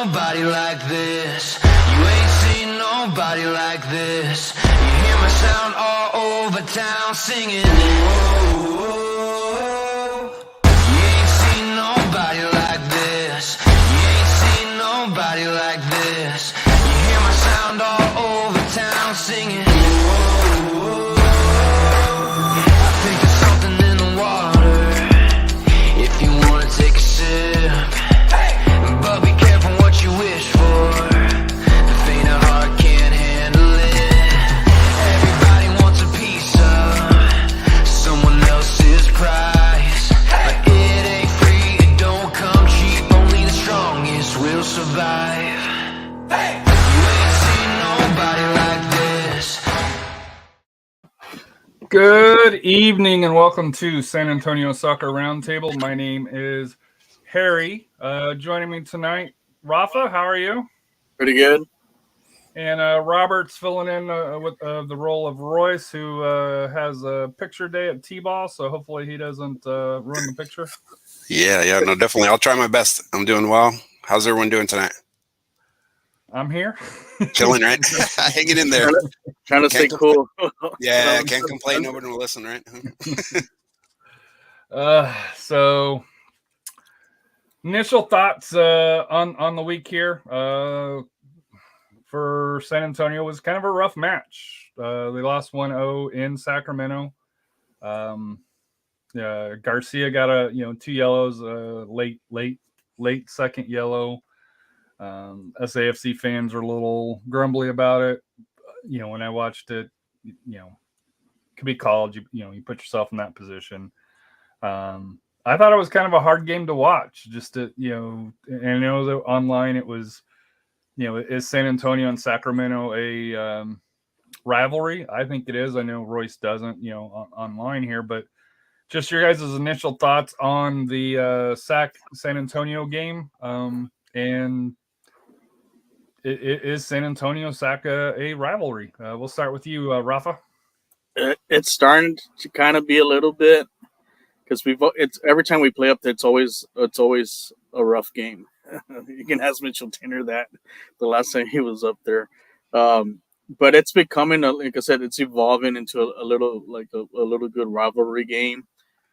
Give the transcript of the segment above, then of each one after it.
nobody like this. You ain't seen nobody like this. You hear my sound all over town singing. Whoa. You ain't seen nobody like this. You ain't seen nobody like this. You hear my sound all over town singing. Whoa. I think there's something in the water. If you wanna take a sip, but be careful what you wish for. The faint of heart can't handle it. Everybody wants a piece of someone else's prize, but it ain't free, it don't come cheap. Only the strongest will survive. You ain't seen nobody like this. Good evening and welcome to San Antonio Soccer Roundtable. My name is Harry. Joining me tonight, Rafa, how are you? Pretty good. And Robert's filling in with the role of Royce, who has a picture day at T-Ball, so hopefully he doesn't ruin the picture. Yeah, no, definitely. I'll try my best. I'm doing well. How's everyone doing tonight? I'm here. Chilling, right? Hanging in there. Trying to stay cool. Yeah, can't complain. Nobody will listen, right? So initial thoughts on the week here for San Antonio was kind of a rough match. They lost 1-0 in Sacramento. Garcia got 2 yellows, late second yellow. SAFC fans are a little grumbly about it. When I watched it, could be called. You put yourself in that position. I thought it was kind of a hard game to watch. Just to, and I know that online it was, is San Antonio and Sacramento a rivalry? I think it is. I know Royce doesn't, online here, but just your guys' initial thoughts on the San Antonio game, and is San Antonio Sac a rivalry? We'll start with you, Rafa. It's starting to kind of be a little bit, because it's every time we play up there, it's always a rough game. You can ask Mitchell Tanner that the last time he was up there, but it's becoming, like I said, it's evolving into a little good rivalry game.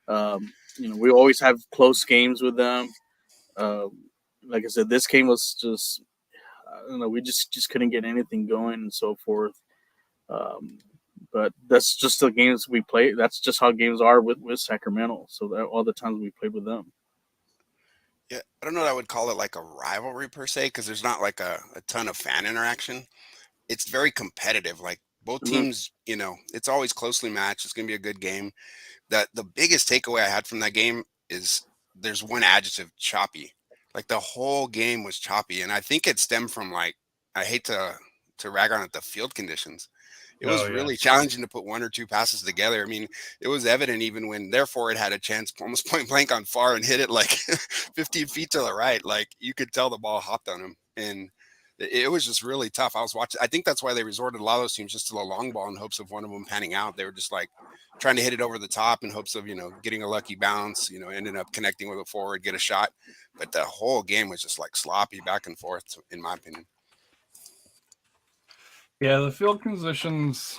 We always have close games with them. Like I said, this game was just, I don't know, we just couldn't get anything going and so forth. But that's just the games we play. That's just how games are with Sacramento. So that all the times we played with them. Yeah, I don't know that I would call it like a rivalry per se, because there's not like a ton of fan interaction. It's very competitive. Like both teams, it's always closely matched. It's going to be a good game. The biggest takeaway I had from that game is there's one adjective: choppy. Like the whole game was choppy, and I think it stemmed from, like, I hate to rag on it, the field conditions. It was really challenging to put one or two passes together. I mean, it was evident even when, therefore, it had a chance almost point blank on far and hit it like 15 feet to the right. Like, you could tell the ball hopped on him, and it was just really tough. I was watching. I think that's why they resorted, a lot of those teams, just to the long ball in hopes of one of them panning out. They were just like trying to hit it over the top in hopes of, getting a lucky bounce, ended up connecting with a forward, get a shot. But the whole game was just like sloppy back and forth, in my opinion. Yeah, the field conditions,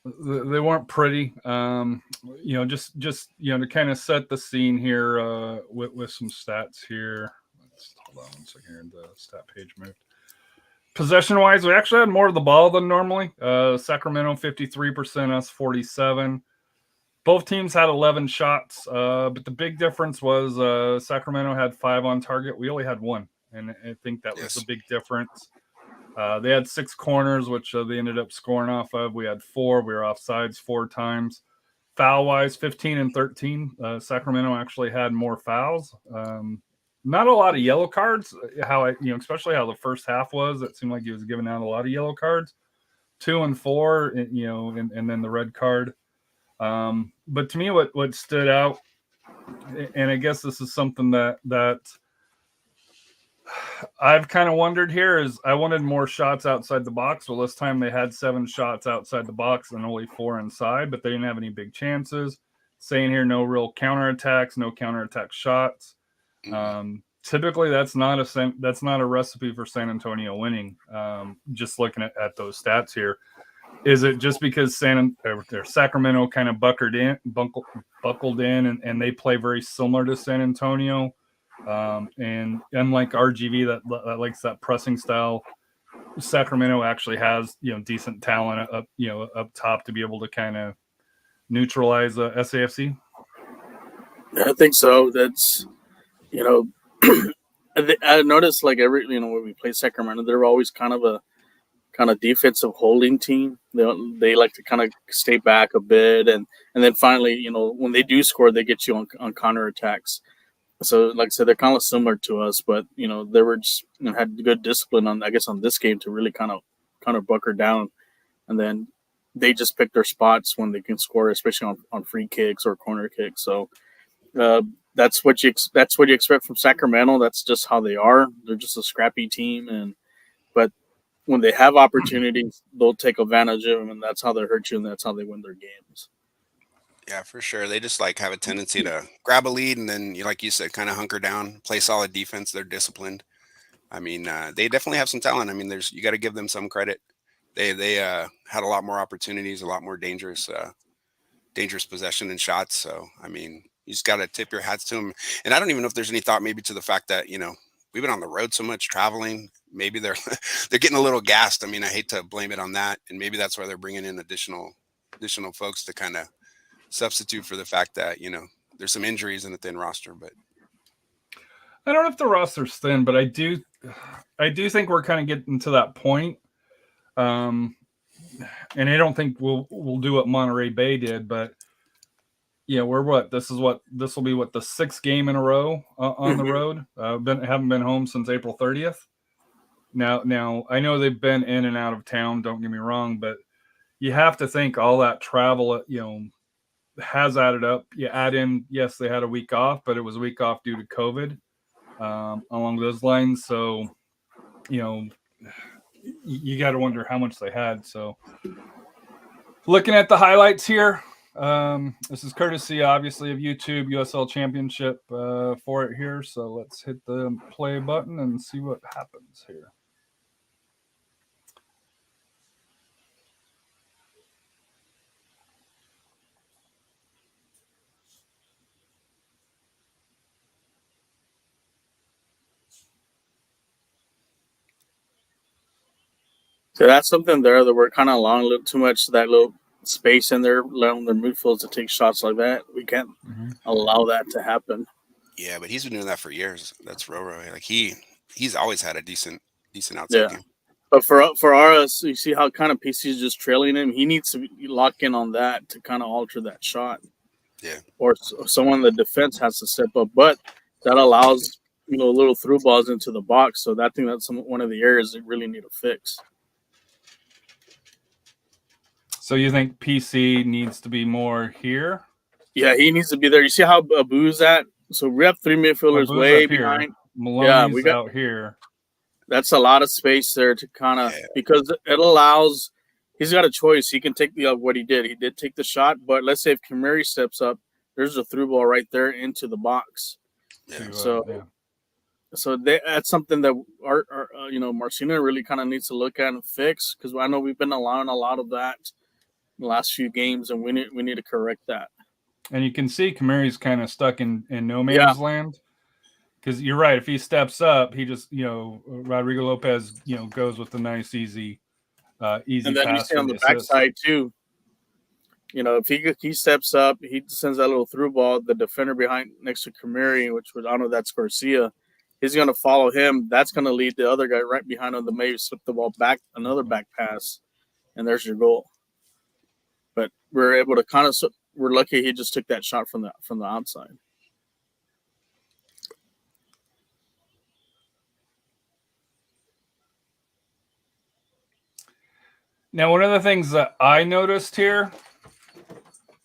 they weren't pretty. Just to kind of set the scene here with some stats here. Let's hold on one second here. The stat page moved. Possession-wise, we actually had more of the ball than normally. Sacramento 53%, us 47%. Both teams had 11 shots, but the big difference was Sacramento had 5 on target. We only had 1, and I think that was the big difference. They had 6 corners, which they ended up scoring off of. We had 4. We were offsides 4 times. Foul-wise, 15 and 13. Sacramento actually had more fouls. Not a lot of yellow cards. Especially how the first half was. It seemed like he was giving out a lot of yellow cards. 2 and 4, and then the red card. But to me, what stood out, and I guess this is something that I've kind of wondered here, is I wanted more shots outside the box. Well, this time they had 7 shots outside the box and only 4 inside, but they didn't have any big chances. Saying here, no real counterattacks, no counterattack shots. typically that's not a recipe for San Antonio winning. Just looking at those stats here, is it just because Sacramento kind of buckled in, and they play very similar to San Antonio, and unlike RGV that likes that pressing style, Sacramento actually has decent talent up top to be able to kind of neutralize SAFC. I think so. That's I noticed like when we play Sacramento, they're always kind of a defensive holding team. They like to kind of stay back a bit, and then finally, when they do score, they get you on counterattacks. So, like I said, they're kind of similar to us, but they were just had good discipline on this game to really kind of bunker down, and then they just pick their spots when they can score, especially on free kicks or corner kicks. So that's what you expect from Sacramento. That's just how they are. They're just a scrappy team, but when they have opportunities, they'll take advantage of them, and that's how they hurt you, and that's how they win their games. Yeah, for sure. They just have a tendency to grab a lead and then, like you said, kind of hunker down, play solid defense. They're disciplined. I mean, they definitely have some talent. I mean, you got to give them some credit. They had a lot more opportunities, a lot more dangerous possession and shots. So, I mean, you just got to tip your hats to them. And I don't even know if there's any thought maybe to the fact that, we've been on the road so much traveling. Maybe they're getting a little gassed. I mean, I hate to blame it on that. And maybe that's why they're bringing in additional folks to kind of substitute for the fact that there's some injuries in the thin roster. But I don't know if the roster's thin, but I do think we're kind of getting to that point. And I don't think we'll do what Monterey Bay did, but we're this will be the sixth game in a row on the road. Haven't been home since April 30th. Now I know they've been in and out of town, don't get me wrong, but you have to think all that travel has added up. You add in, yes, they had a week off, but it was a week off due to COVID, along those lines. So, you got to wonder how much they had. So, looking at the highlights here, this is courtesy, obviously, of YouTube USL Championship for it here. So let's hit the play button and see what happens here. So that's something there that we're kind of allowing a little too much that little space in there, allowing their midfielders to take shots like that. We can't allow that to happen. Yeah, but he's been doing that for years. That's Roro. Like he's always had a decent outside game. But for us, you see how kind of PC is just trailing him. He needs to lock in on that to kind of alter that shot. Yeah. Or someone in the defense has to step up, but that allows little through balls into the box. So I think that's one of the areas that really need to fix. So you think PC needs to be more here? Yeah, he needs to be there. You see how Abu's at? So we have three midfielders Abu's way behind. Maloney's we got out here. That's a lot of space there to kind of because it allows. He's got a choice. He can take what he did. He did take the shot, but let's say if Kamari steps up, there's a through ball right there into the box. Yeah. So that's something that our Marcino really kind of needs to look at and fix because I know we've been allowing a lot of that in the last few games, and we need to correct that. And you can see Kamari's kind of stuck in no man's land because you're right. If he steps up, he just Rodrigo Lopez goes with the nice easy and then pass you see on the backside too. If he steps up, he sends that little through ball. The defender behind next to Kamari, which I don't know that's Garcia, he's going to follow him. That's going to lead the other guy right behind him to maybe slip the ball back, another back pass, and there's your goal. But we're able to we're lucky he just took that shot from the outside. Now, one of the things that I noticed here,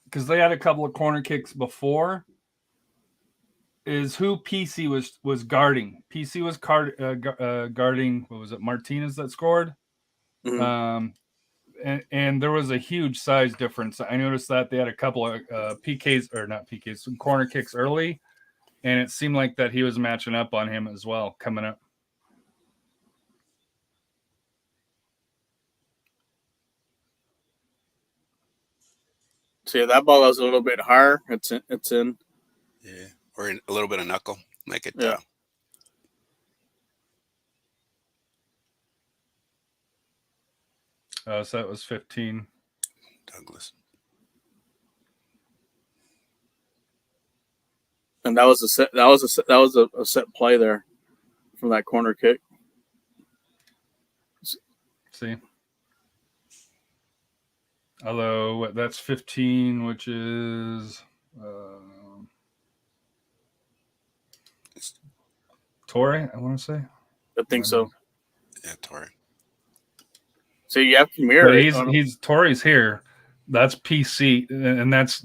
because they had a couple of corner kicks before, is who PC was guarding. PC was guarding, what was it, Martinez that scored? Mm-hmm. And there was a huge size difference. I noticed that they had a couple of PKs, or not PKs, some corner kicks early. and it seemed like that he was matching up on him as well coming up. See, that ball was a little bit higher. It's in. Yeah, or a little bit of knuckle, like it. Yeah. So that was 15. Douglas. And that was a set. That was a set play there from that corner kick. See, although that's 15, which is Torre, I want to say. I think so. Yeah, Torre. So you have Kamira. He's Torre's here. That's PC, and that's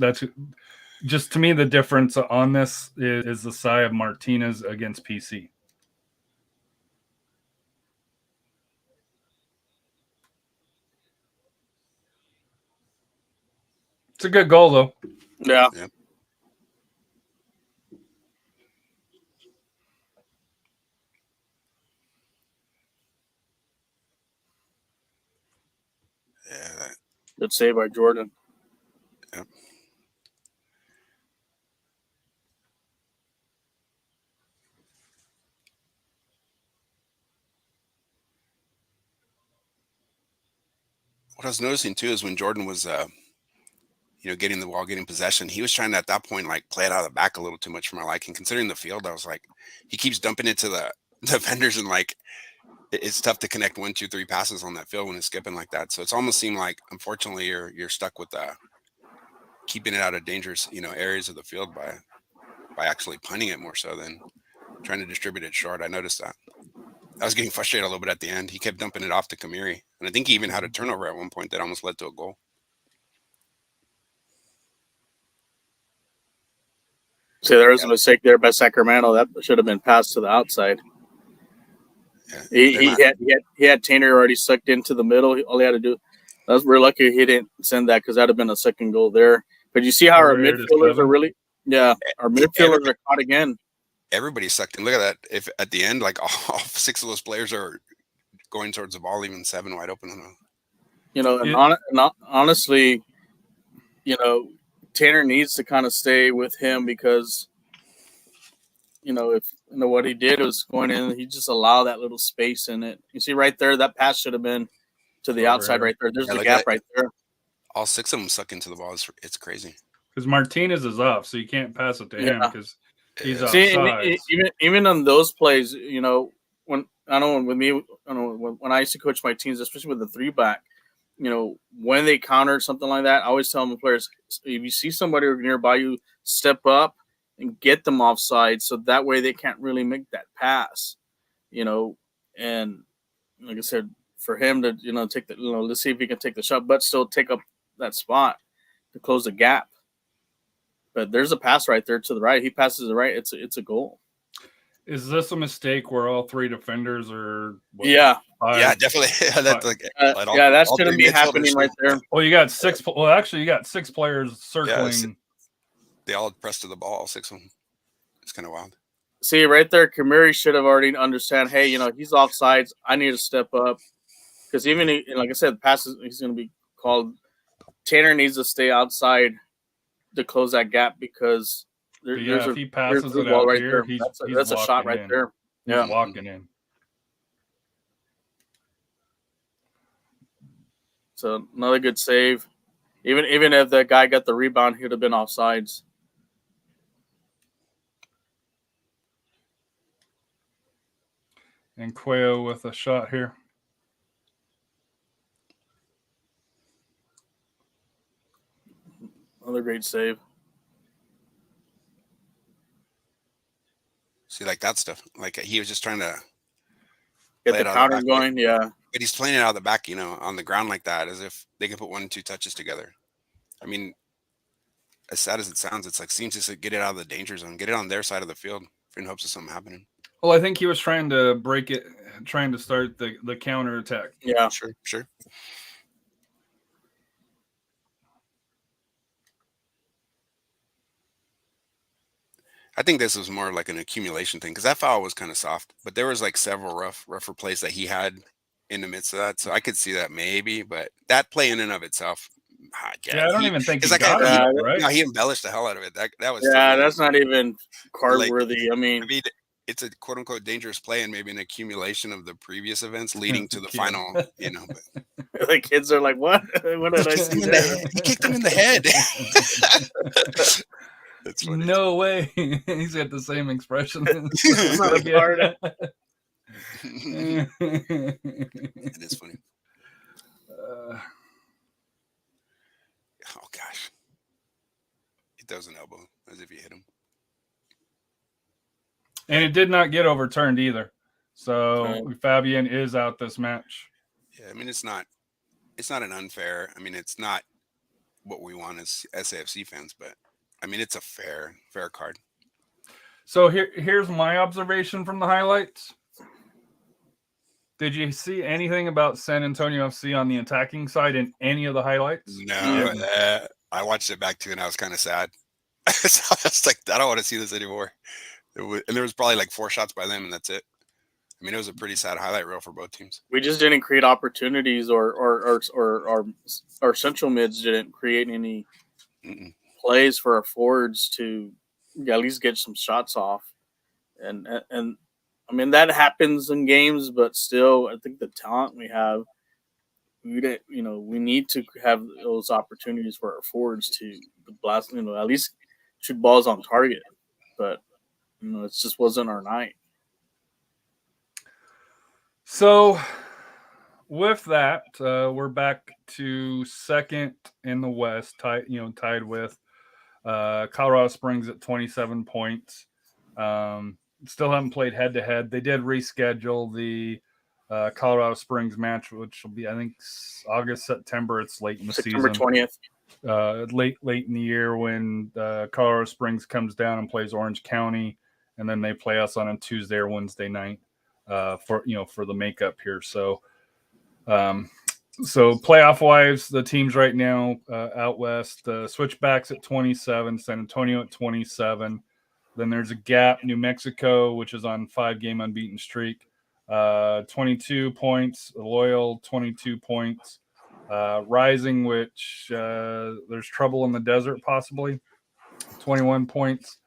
just to me the difference on this is the side of Martinez against PC. It's a good goal though. Yeah. Yeah. Yeah. Good save by Jordan. Yep. What I was noticing too is when Jordan was, getting the ball, getting possession, he was trying to, at that point, like play it out of the back a little too much for my liking. Considering the field, I was like, he keeps dumping it to the defenders, and like it's tough to connect 1, 2, 3 passes on that field when it's skipping like that. So it's almost seemed like, unfortunately, you're stuck with keeping it out of dangerous, areas of the field by actually punting it more so than trying to distribute it short. I noticed that. I was getting frustrated a little bit at the end. He kept dumping it off to Kamiri, and I think he even had a turnover at one point that almost led to a goal. See, there was a mistake there by Sacramento. That should have been passed to the outside. Yeah, He had Tanner already sucked into the middle. All he had to do. We're lucky he didn't send that, because that'd have been a second goal there. But you see how our midfielders are really, our midfielders are caught again. Everybody sucked in. Look at that. If at the end, like all 6 of those players are going towards the ball, even 7 wide open. Honestly, Tanner needs to kind of stay with him, because, if what he did was going in, he just allowed that little space in it. You see right there, that pass should have been to the outside right there. There's the gap right there. All 6 of them suck into the ball. It's crazy. Because Martinez is off, so you can't pass it to him because he's See, offside. even on those plays, when when I used to coach my teams, especially with the 3-back, when they counter something like that, I always tell them, players, if you see somebody nearby you, step up and get them offside, so that way they can't really make that pass, and like I said, for him to, take the, let's see if he can take the shot, but still take up that spot to close the gap. But there's a pass right there to the right. He passes to the right. It's a goal. Is this a mistake where all 3 defenders are? Yeah, definitely. That's like, that shouldn't be happening right there. Well, you got 6. Well, actually, you got 6 players circling. Yeah, they all pressed to the ball, 6 of them. It's kind of wild. See, right there, Kamiri should have already understand, hey, he's offsides. I need to step up. Because even, like I said, passes, he's going to be called. Tanner needs to stay outside to close that gap, because if he passes it out right here, there. he's That's a shot right there. He's walking in. So another good save. Even if the guy got the rebound, he would have been offsides. And Cuello with a shot here. Another great save. See, like that stuff. Like he was just trying to get the counter going. Yeah. But he's playing it out of the back, on the ground like that, as if they can put 1 and 2 touches together. I mean, as sad as it sounds, it's like seems to get it out of the danger zone, get it on their side of the field in hopes of something happening. Well, I think he was trying to break it, trying to start the counter attack. Yeah, sure. I think this was more like an accumulation thing because that foul was kind of soft, but there was like several rougher plays that he had in the midst of that, so I could see that maybe. But that play in and of itself, Yeah, I don't even think because he that guy, got him, though, right? no, he embellished the hell out of it. That was Yeah, totally that's not even card like. worthy. I I mean, mean, it's a quote unquote dangerous play and maybe an accumulation of the previous events leading to the Kid. final. But the kids are like, "What? What did I kicked him see in the there?" head. He kicked him in the head. That's funny. No way. He's got the same expression. It's not a card. It is funny. Oh gosh, he throws an elbow as if you hit him. And it did not get overturned either. So Right. Fabian is out this match. Yeah, I mean it's not an unfair. I mean it's not what we want as SAFC fans, but I mean it's a fair card. So here's my observation from the highlights. Did you see anything about San Antonio FC on the attacking side in any of the highlights? No, I watched it back too, and I was kind of sad. So I was like, I don't want to see this anymore. And there was probably like 4 shots by them, and that's it. I mean, it was a pretty sad highlight reel for both teams. We just didn't create opportunities, or our central mids didn't create any plays for our forwards to at least get some shots off. And I mean that happens in games, but still, I think the talent we have, we need to have those opportunities for our forwards to blast, at least shoot balls on target. But it just wasn't our night. So with that, we're back to second in the West, tied with Colorado Springs at 27 points. Still haven't played head to head. They did reschedule the Colorado Springs match, which will be, I think, August, September. It's late in the September season. 20th. Late in the year when Colorado Springs comes down and plays Orange County, and then they play us on a Tuesday or Wednesday night for the makeup here. So playoff wise, the teams right now out west, Switchbacks at 27, San Antonio at 27. Then there's a gap, New Mexico, which is on 5-game unbeaten streak, 22 points. Loyal, 22 points. Rising, which there's trouble in the desert possibly, 21 points.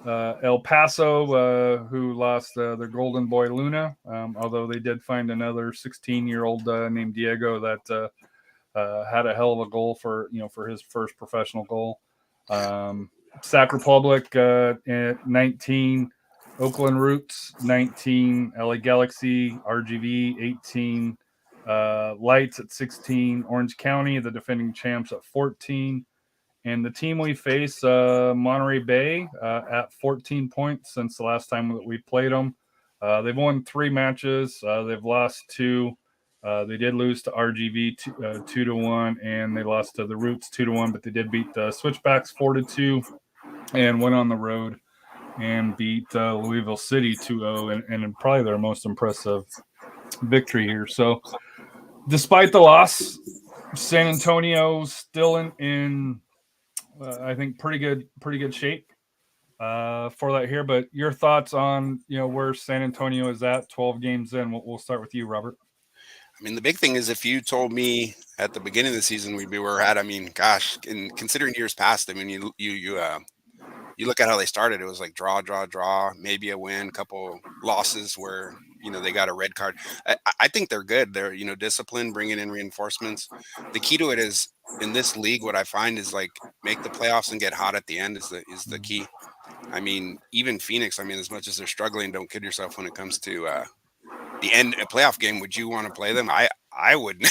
El Paso, who lost their golden boy Luna, although they did find another 16-year-old named Diego that had a hell of a goal for his first professional goal. Sac Republic at 19, Oakland Roots 19, LA Galaxy, RGV 18, Lights at 16, Orange County, the defending champs, at 14. And the team we face, Monterey Bay, at 14 points since the last time that we played them. They've won 3 matches. They've lost 2. They did lose to RGV 2-1, and they lost to the Roots 2-1, but they did beat the Switchbacks 4-2 and went on the road and beat Louisville City 2-0, and probably their most impressive victory here. So despite the loss, San Antonio's still in I think pretty good shape for that here. But your thoughts on where San Antonio is at 12 games in? We'll start with you, Robert. I mean, the big thing is if you told me at the beginning of the season we'd be where we're at, I mean, gosh, in considering years past, I mean, you look at how they started, it was like draw, maybe a win, couple losses where, they got a red card. I think they're good. They're, disciplined, bringing in reinforcements. The key to it is in this league, what I find is like make the playoffs and get hot at the end is the key. I mean, even Phoenix, I mean, as much as they're struggling, don't kid yourself when it comes to the end a playoff game. Would you want to play them? I wouldn't.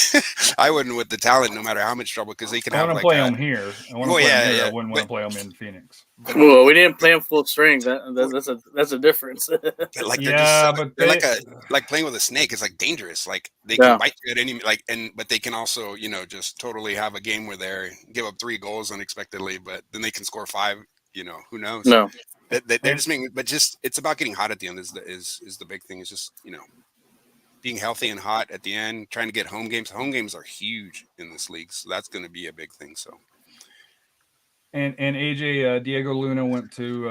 I wouldn't with the talent, no matter how much trouble, because they can have. I want to play them here. I want to play them here. I wouldn't want to play them in Phoenix. Well, we didn't play them full strength. That's a difference. Like they're like playing with a snake. It's like dangerous. Like they can bite you at any but they can also just totally have a game where they give up 3 goals unexpectedly, but then they can score 5. Who knows? No. They're just making, but just it's about getting hot at the end is the big thing. Is just being healthy and hot at the end, trying to get home games. Home games are huge in this league, so that's going to be a big thing. So And AJ Diego Luna went to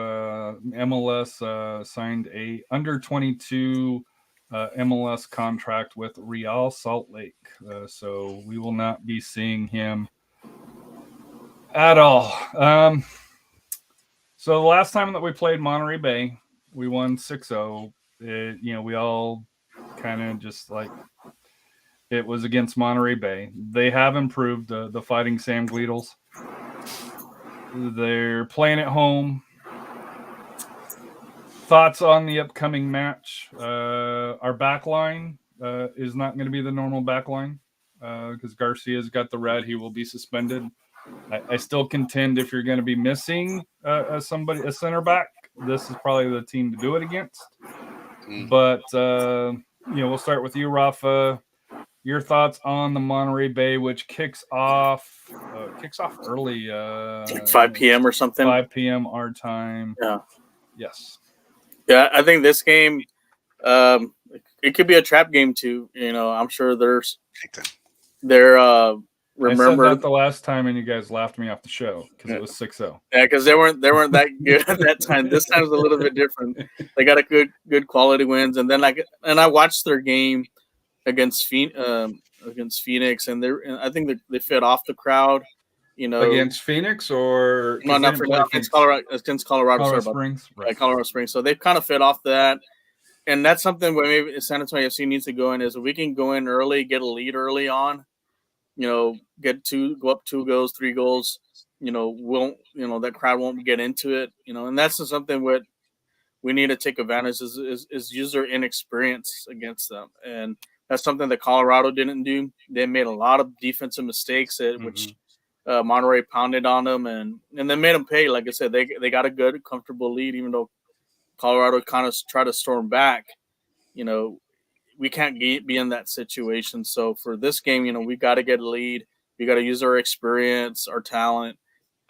MLS, signed a under 22 MLS contract with Real Salt Lake. So we will not be seeing him at all. So the last time that we played Monterey Bay, we won 6-0. We all kind of just like it was against Monterey Bay. They have improved, the Fighting Sam Gleedles. They're playing at home. Thoughts on the upcoming match? Our back line is not going to be the normal back line because Garcia's got the red. He will be suspended. I still contend if you're going to be missing a center back, this is probably the team to do it against. But we'll start with you, Rafa. Your thoughts on the Monterey Bay, which kicks off early, 5 p.m. or something. 5 p.m. our time. Yeah. Yes. Yeah, I think this game, it could be a trap game too. I'm sure they're remember I said that the last time, and you guys laughed me off the show because it was 6-0. Yeah, because they weren't that good at that time. This time's a little bit different. They got a good quality wins, and then I watched their game against Phoenix, and I think they fed off the crowd. Against Phoenix or no, not against Colorado. Against Colorado Springs, right? Yeah, Colorado Springs. So they've kind of fed off that, and that's something where maybe San Antonio FC needs to go in. Is if we can go in early, get a lead early on, go up 2 goals, 3 goals. That crowd won't get into it. And that's something what we need to take advantage is use their inexperience against them, and that's something that Colorado didn't do. They made a lot of defensive mistakes, which Monterey pounded on them, and they made them pay. Like I said, they got a good, comfortable lead, even though Colorado kind of tried to storm back. We can't be in that situation. So for this game, we got to get a lead. We got to use our experience, our talent,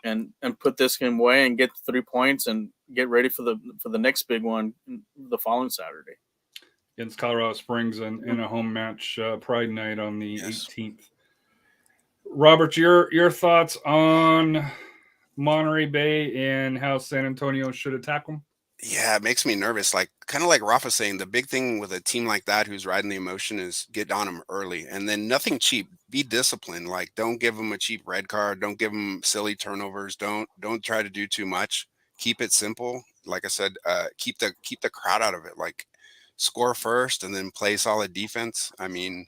and put this game away and get 3 points and get ready for the next big one the following Saturday against Colorado Springs in a home match, Pride Night on the 18th. Robert, your thoughts on Monterey Bay and how San Antonio should attack them? Yeah, it makes me nervous. Kind of like Rafa saying, the big thing with a team like that who's riding the emotion is get on them early, and then nothing cheap. Be disciplined. Don't give them a cheap red card. Don't give them silly turnovers. Don't try to do too much. Keep it simple. Like I said, keep the crowd out of it. Score first and then play solid defense. I mean,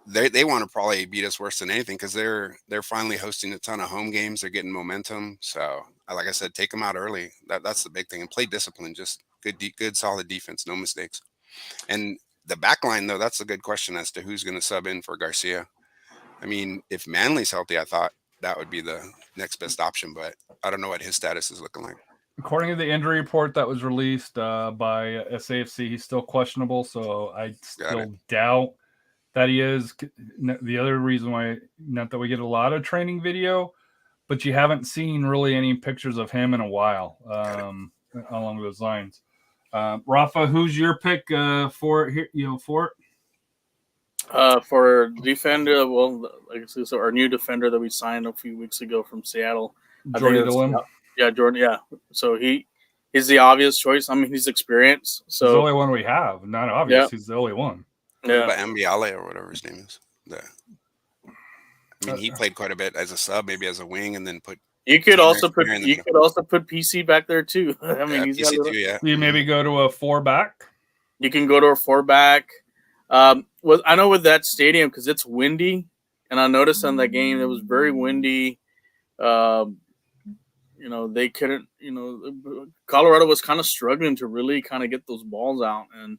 they want to probably beat us worse than anything because they're finally hosting a ton of home games. They're getting momentum. So, like I said, take them out early. That's the big thing. And play discipline. Just good solid defense. No mistakes. And the back line, though, that's a good question as to who's going to sub in for Garcia. I mean, if Manley's healthy, I thought that would be the next best option. But I don't know what his status is looking like. According to the injury report that was released by SAFC, he's still questionable. So I still doubt that he is. The other reason why, not that we get a lot of training video, but you haven't seen really any pictures of him in a while along those lines. Rafa, who's your pick for it? For defender, well, so our new defender that we signed a few weeks ago from Seattle, Jordan. Yeah, Jordan. Yeah, so he's the obvious choice. I mean, he's experienced. So he's the only one we have. Not obvious. Yeah. He's the only one. Yeah, but Mbiale or whatever his name is. I mean, he played quite a bit as a sub, maybe as a wing, and then put. You could also put PC back there too. I mean, he's PC too. Yeah. You maybe go to a 4-back. You can go to a 4-back. Well, I know with that stadium because it's windy, and I noticed on that game it was very windy. They couldn't. Colorado was kind of struggling to really kind of get those balls out, and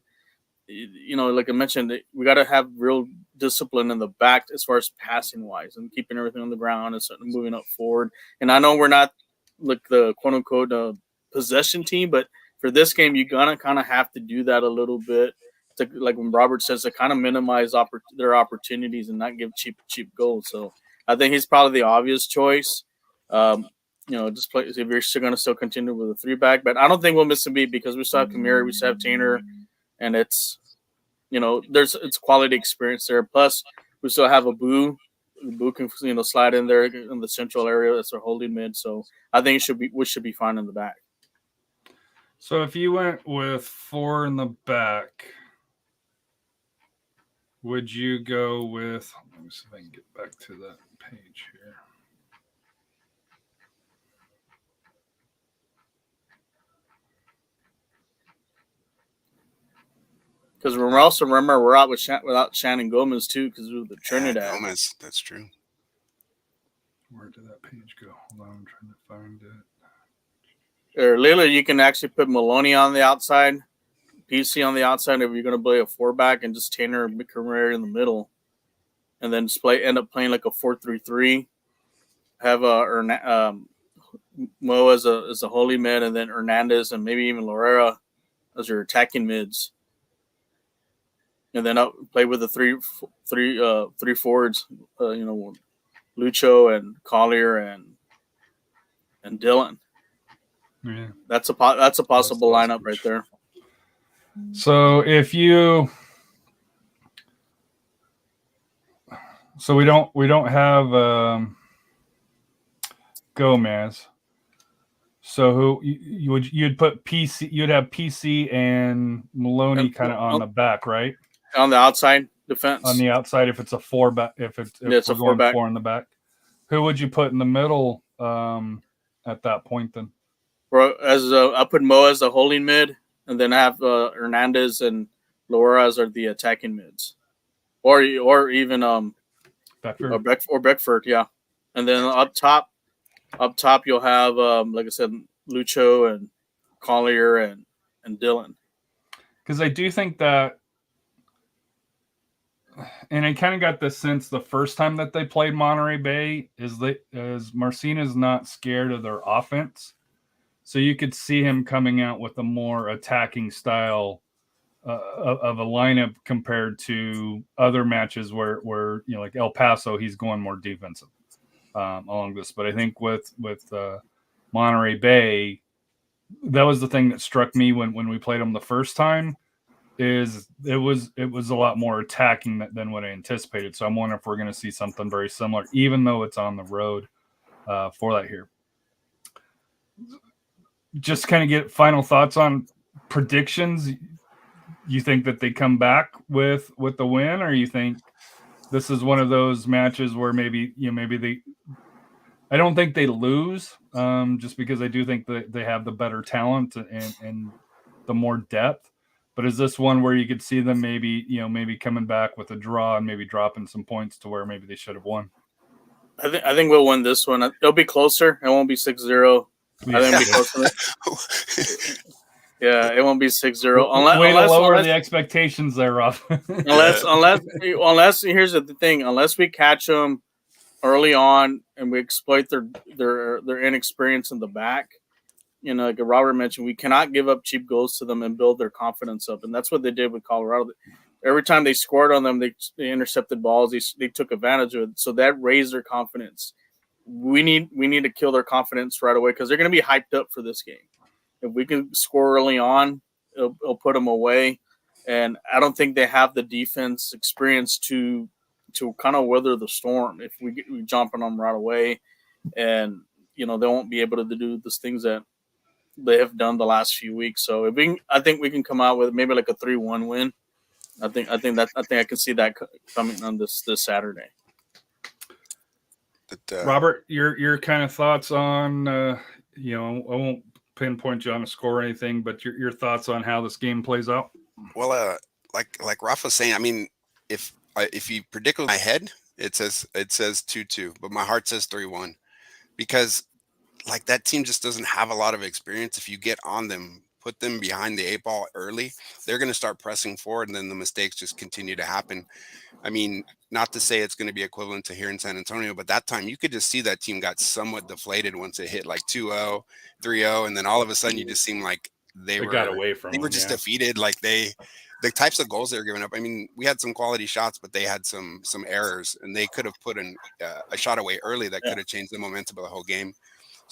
like I mentioned, we got to have real discipline in the back as far as passing wise and keeping everything on the ground and starting moving up forward. And I know we're not like the quote unquote possession team, but for this game, you're gonna kind of have to do that a little bit. To, like when Robert says, to kind of minimize their opportunities and not give cheap goals. So I think he's probably the obvious choice. Just play if you're still gonna continue with a 3-back, but I don't think we'll miss a beat because we still have Kamiri, we still have Tainer. And it's quality experience there. Plus, we still have Abu Boo can slide in there in the central area. That's our holding mid. So I think we should be fine in the back. So if you went with 4 in the back, would you go with? Let me see if I can get back to that page here. Because remember we're out without Shannon Gomez too because of the Trinidad. Yeah, Gomez, that's true. Where did that page go? Hold on, I'm trying to find it. Or literally, you can actually put Maloney on the outside, PC on the outside if you're going to play a 4-back, and just Tanner and McCamara in the middle, and then just end up playing like a 4-3-3. Have Mo as a holy mid, and then Hernandez and maybe even Lorera as your attacking mids. And then play with the three forwards, Lucho and Collier and Dylan. Yeah, that's a possible lineup right there. So we don't have Gomez. So who you'd put PC? You'd have PC and Maloney kind of on the back, right? On the outside defense. On the outside, if it's a 4-back, if it's a 4-back. 4 in the back, who would you put in the middle at that point then? I put Mo as the holding mid, and then I have Hernandez and Laura as are the attacking mids, or even Beckford, yeah. And then up top you'll have like I said, Lucho and Collier and Dylan. Because I do think that. And I kind of got the sense the first time that they played Monterey Bay is Marcina's not scared of their offense. So you could see him coming out with a more attacking style of a lineup compared to other matches where like El Paso, he's going more defensive along this. But I think with Monterey Bay, that was the thing that struck me when we played them the first time. Is it was a lot more attacking than what I anticipated. So I'm wondering if we're going to see something very similar, even though it's on the road for that here. Just kind of get final thoughts on predictions. You think that they come back with the win, or you think this is one of those matches where maybe they. I don't think they lose, just because I do think that they have the better talent and the more depth. But is this one where you could see them maybe coming back with a draw and maybe dropping some points to where maybe they should have won? I think we'll win this one. It'll be closer. It won't be 6-0. I think it'll be closer. Yeah, it won't be 6-0. Unless lower the expectations there, Rob. unless here's the thing. Unless we catch them early on and we exploit their inexperience in the back. Like Robert mentioned, we cannot give up cheap goals to them and build their confidence up. And that's what they did with Colorado. Every time they scored on them, they intercepted balls. They took advantage of it. So that raised their confidence. We need to kill their confidence right away because they're going to be hyped up for this game. If we can score early on, it'll put them away. And I don't think they have the defense experience to kind of weather the storm if we jump on them right away. And, they won't be able to do those things that they have done the last few weeks. So I think we can come out with maybe like a 3-1 win. I think I can see that coming on this Saturday. Robert, your kind of thoughts on I won't pinpoint you on a score or anything, but your thoughts on how this game plays out. Well, like Rafa's saying, I mean, if you predict with my head, it says 2-2, but my heart says 3-1 because. Like that team just doesn't have a lot of experience. If you get on them, put them behind the 8 ball early, they're going to start pressing forward, and then the mistakes just continue to happen. I mean, not to say it's going to be equivalent to here in San Antonio, but that time you could just see that team got somewhat deflated once it hit like 2-0, 3-0, and then all of a sudden you just seem like they got away from them, were just defeated. Like the types of goals they were giving up. I mean, we had some quality shots, but they had some errors, and they could have put a shot away early that could have changed the momentum of the whole game.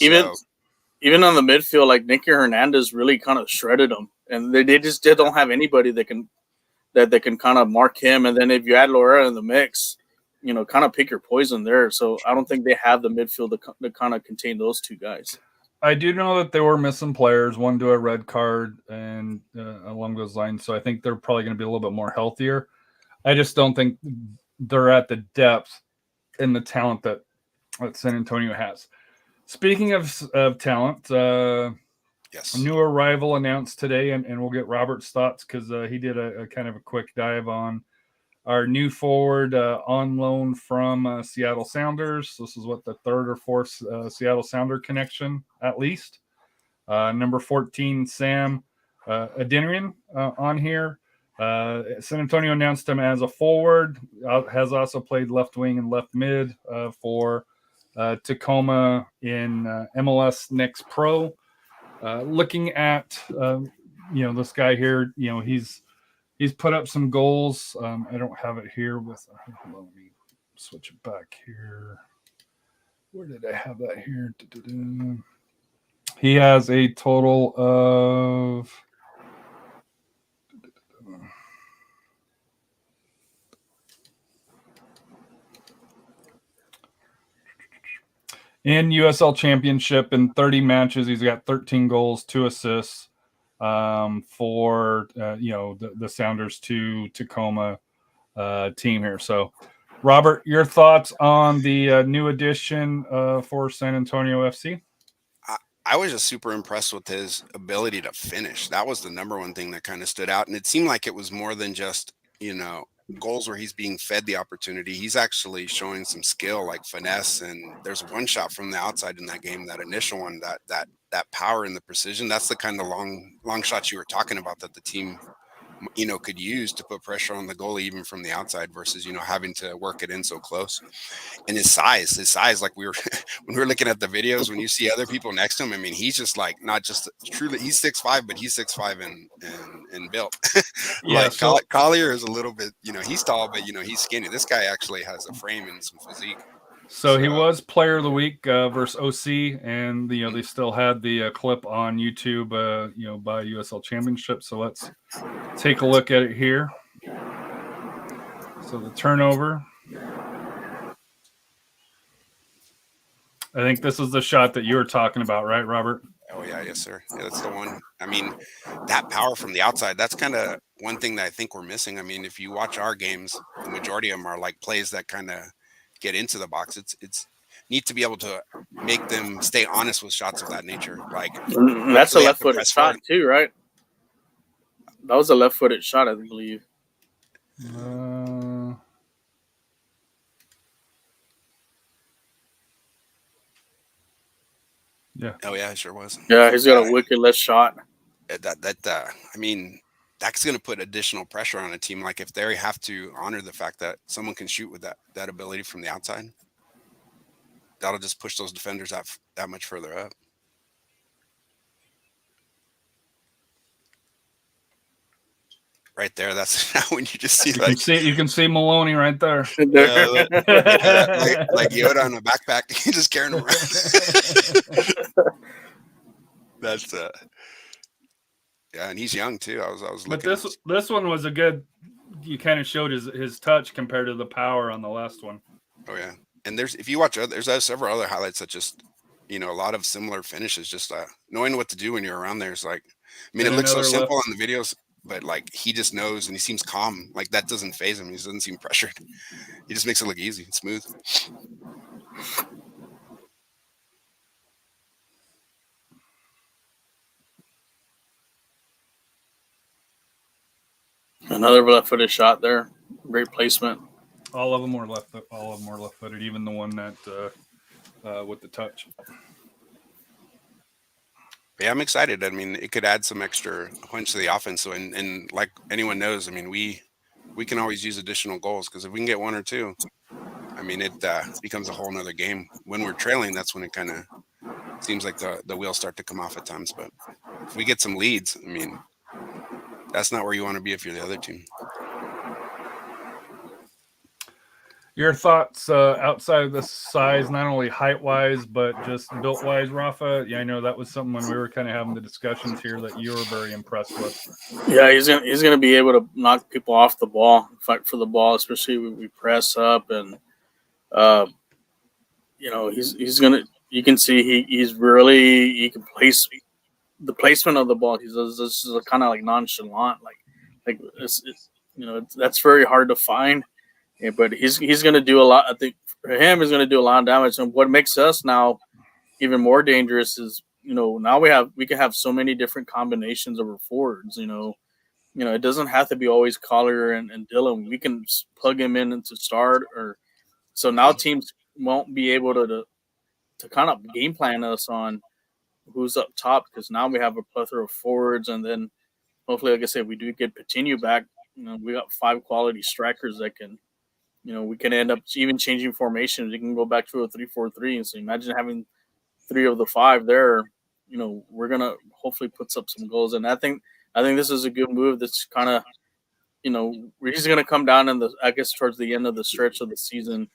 Even on the midfield, like Nicky Hernandez really kind of shredded them, and they don't have anybody that can kind of mark him. And then if you add Laura in the mix, kind of pick your poison there. So I don't think they have the midfield to kind of contain those two guys. I do know that they were missing players, one to a red card and along those lines. So I think they're probably going to be a little bit more healthier. I just don't think they're at the depth and the talent that San Antonio has. Speaking of talent, Yes. a new arrival announced today, and we'll get Robert's thoughts because he did a kind of a quick dive on our new forward on loan from Seattle Sounders. This is what the third or fourth Seattle Sounder connection, at least. Number 14, Sam Adeniran on here. San Antonio announced him as a forward. Has also played left wing and left mid for Tacoma in MLS Next Pro. Looking at this guy here, he's put up some goals. I don't have it here with. Hold on, let me switch it back here. Where did I have that here? Da-da-da. He has a total of. In USL Championship, in 30 matches, he's got 13 goals, 2 assists for the Sounders 2 Tacoma team here. So, Robert, your thoughts on the new addition for San Antonio FC? I was just super impressed with his ability to finish. That was the number one thing that kind of stood out. And it seemed like it was more than just, goals where he's being fed the opportunity. He's actually showing some skill, like finesse. And there's one shot from the outside in that game, that initial one, that power and the precision. That's the kind of long shots you were talking about that the team, could use to put pressure on the goalie even from the outside versus, having to work it in so close. And his size, like we were when we were looking at the videos, when you see other people next to him, I mean, he's just like not just truly he's 6'5", but he's 6'5" and built. Yeah, like Collier is a little bit, he's tall, but he's skinny. This guy actually has a frame and some physique. So he was Player of the Week versus OC, and they still had the clip on YouTube, by USL Championship. So let's take a look at it here. So the turnover. I think this is the shot that you were talking about, right, Robert? Oh yeah, yes sir. Yeah, that's the one. I mean, that power from the outside, that's kind of one thing that I think we're missing. I mean, if you watch our games, the majority of them are like plays that kind of get into the box. It's neat to be able to make them stay honest with shots of that nature. Like that's a left-footed shot too, right? That was a left-footed shot, I believe. Yeah. Oh yeah, it sure was. Yeah, he's got a wicked left shot. I mean, that's going to put additional pressure on a team. Like if they have to honor the fact that someone can shoot with that ability from the outside, that'll just push those defenders that much further up. Right there, that's when you just see you can see Maloney right there. Like Yoda on a backpack, just carrying him around. That's yeah, and he's young too. I was looking. But this one was a good. You kind of showed his touch compared to the power on the last one. Oh yeah, and if you watch there's several other highlights that just a lot of similar finishes. Just knowing what to do when you're around there is like. I mean, it looks so simple on the videos, but like he just knows and he seems calm. Like that doesn't faze him. He doesn't seem pressured. He just makes it look easy and smooth. Another left-footed shot there. Great placement. All of them were left-footed. Even the one that with the touch. Yeah, I'm excited. I mean, it could add some extra punch to the offense. So, and like anyone knows, I mean, we can always use additional goals because if we can get one or two, I mean, it becomes a whole nother game. When we're trailing, that's when it kind of seems like the wheels start to come off at times. But if we get some leads, I mean, that's not where you want to be if you're the other team. Your thoughts outside of the size, not only height-wise, but just built-wise, Rafa? Yeah, I know that was something when we were kind of having the discussions here that you were very impressed with. Yeah, he's gonna be able to knock people off the ball, fight for the ball, especially when we press up, and Uh, he's gonna. You can see he can place the placement of the ball. He's this is kind of like nonchalant, like that's very hard to find. Yeah, but he's gonna do a lot. I think for him, he's gonna do a lot of damage. And what makes us now even more dangerous is now we can have so many different combinations of our forwards. It doesn't have to be always Collier and Dylan. We can plug him in into start or so now teams won't be able to kind of game plan us on who's up top because now we have a plethora of forwards and then hopefully, like I said, we do get Patino back. We got 5 quality strikers that can, we can end up even changing formations. We can go back to a 3-4-3. And so imagine having 3 of the 5 there. We're gonna hopefully put up some goals. And I think this is a good move. That's kind of, he's gonna come down I guess towards the end of the stretch of the season.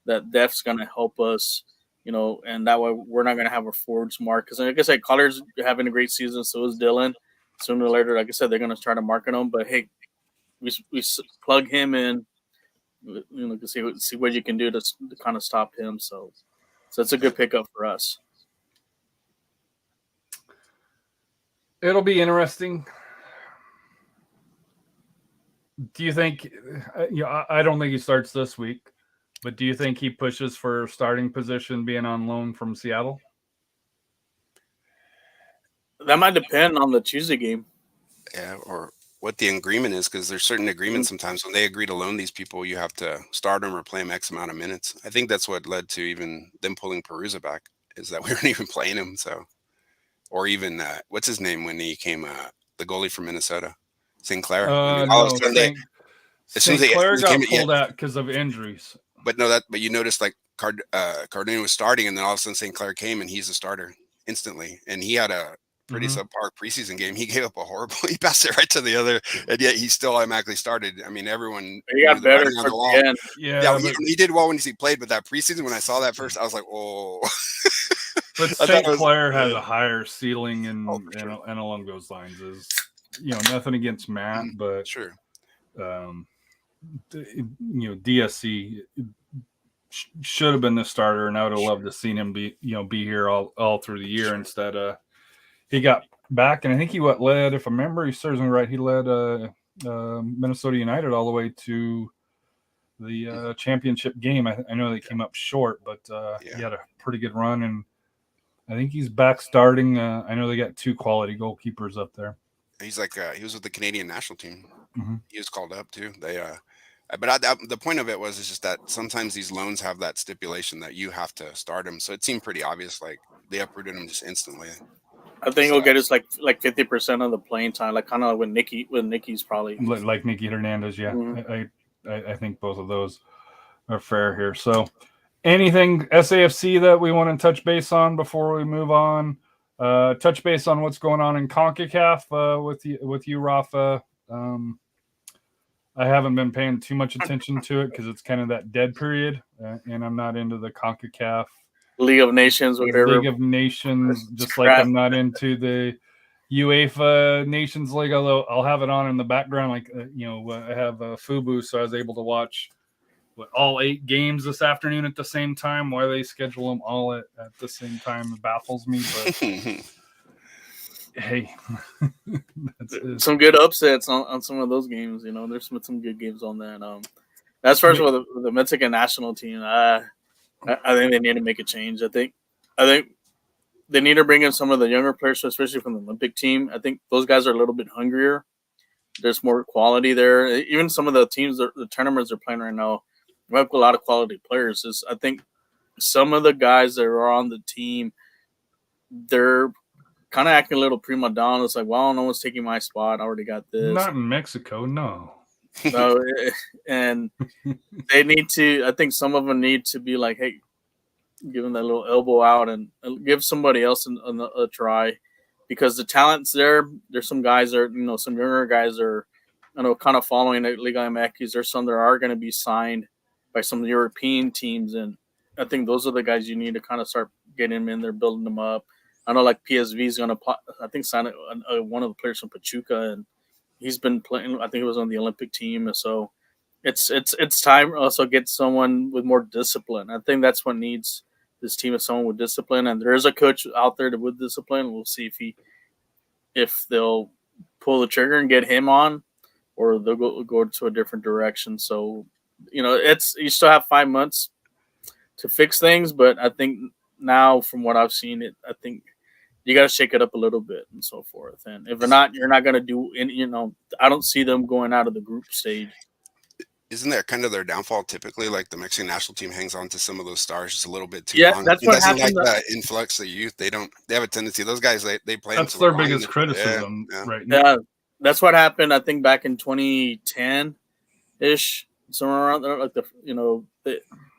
That depth's gonna help us. And that way we're not gonna have a forwards mark because like I said, Colliers having a great season. So is Dylan. Sooner or later, like I said, they're going to try to market him. But hey, we plug him in, to see what you can do to kind of stop him. So it's a good pickup for us. It'll be interesting. Do you think? I don't think he starts this week, but do you think he pushes for starting position, being on loan from Seattle? That might depend on the Tuesday game. Yeah, or what the agreement is, because there's certain agreements sometimes when they agree to loan these people, you have to start them or play them X amount of minutes. I think that's what led to even them pulling Perusa back, is that we weren't even playing him. So, or even what's his name when he came, the goalie from Minnesota, Sinclair. All of a sudden Sinclair got pulled out because of injuries. But you noticed like Cardino was starting, and then all of a sudden Sinclair came and he's a starter instantly, and he had a pretty subpar preseason game. He gave up a horrible. He passed it right to the other, and yet he still automatically started. I mean, everyone. He got better on the wall. Yeah, he did well when he played, but that preseason when I saw that first, I was like, oh. But St. Clair has a higher ceiling and along those lines is, nothing against Matt, but sure. DSC should have been the starter, and I would have loved to seen him be here all through the year. Instead, he got back, and I think he led, if I remember, he serves me right. He led Minnesota United all the way to the championship game. I know they came up short, but he had a pretty good run, and I think he's back starting. I know they got 2 quality goalkeepers up there. He's like he was with the Canadian national team. Mm-hmm. He was called up too. But the point of it was just that sometimes these loans have that stipulation that you have to start them. So it seemed pretty obvious, like they uprooted him just instantly. I think he'll get us like 50% of the playing time, like kind of with Nicky's probably like Nicky Hernandez. Yeah, I think both of those are fair here. So, anything SAFC that we want to touch base on before we move on? Touch base on what's going on in CONCACAF with you, Rafa. I haven't been paying too much attention to it because it's kind of that dead period, and I'm not into the CONCACAF League of Nations, whatever. League of Nations, just like I'm not into the UEFA Nations League, although I'll have it on in the background. Like, I have Fubu, so I was able to watch all 8 games this afternoon at the same time. Why they schedule them all at the same time baffles me, but hey, some good upsets on some of those games. There's some good games on that. As far as with the Mexican national team, I think they need to make a change. I think they need to bring in some of the younger players, especially from the Olympic team. I think those guys are a little bit hungrier. There's more quality there. Even some of the teams, the tournaments they're playing right now, we have a lot of quality players. I think some of the guys that are on the team, they're kind of acting a little prima donna. It's like, well, no one's taking my spot. I already got this. Not in Mexico, no. No, and they need to. I think some of them need to be like, hey, give them that little elbow out and give somebody else a try, because the talent's there. There's some guys that are, some younger guys are, kind of following Liga MX. There's some that are going to be signed by some European teams, and I think those are the guys you need to kind of start getting them in there, building them up. I know like PSV is going to, I think, sign one of the players from Pachuca, and he's been playing. I think he was on the Olympic team, and so it's time to also get someone with more discipline. I think that's what needs this team is someone with discipline, and there is a coach out there with discipline. We'll see if they'll pull the trigger and get him on, or they'll go to a different direction. So, it's you still have 5 months to fix things, but I think now from what I've seen, I think you got to shake it up a little bit and so forth. And if not, you're not going to do any. I don't see them going out of the group stage. Isn't that kind of their downfall? Typically, like the Mexican national team hangs on to some of those stars just a little bit too long. That's It what doesn't happened. like the influx of youth. They have a tendency. Those guys, they play. That's their biggest criticism right now. Yeah, that's what happened. I think back in 2010 ish, somewhere around there.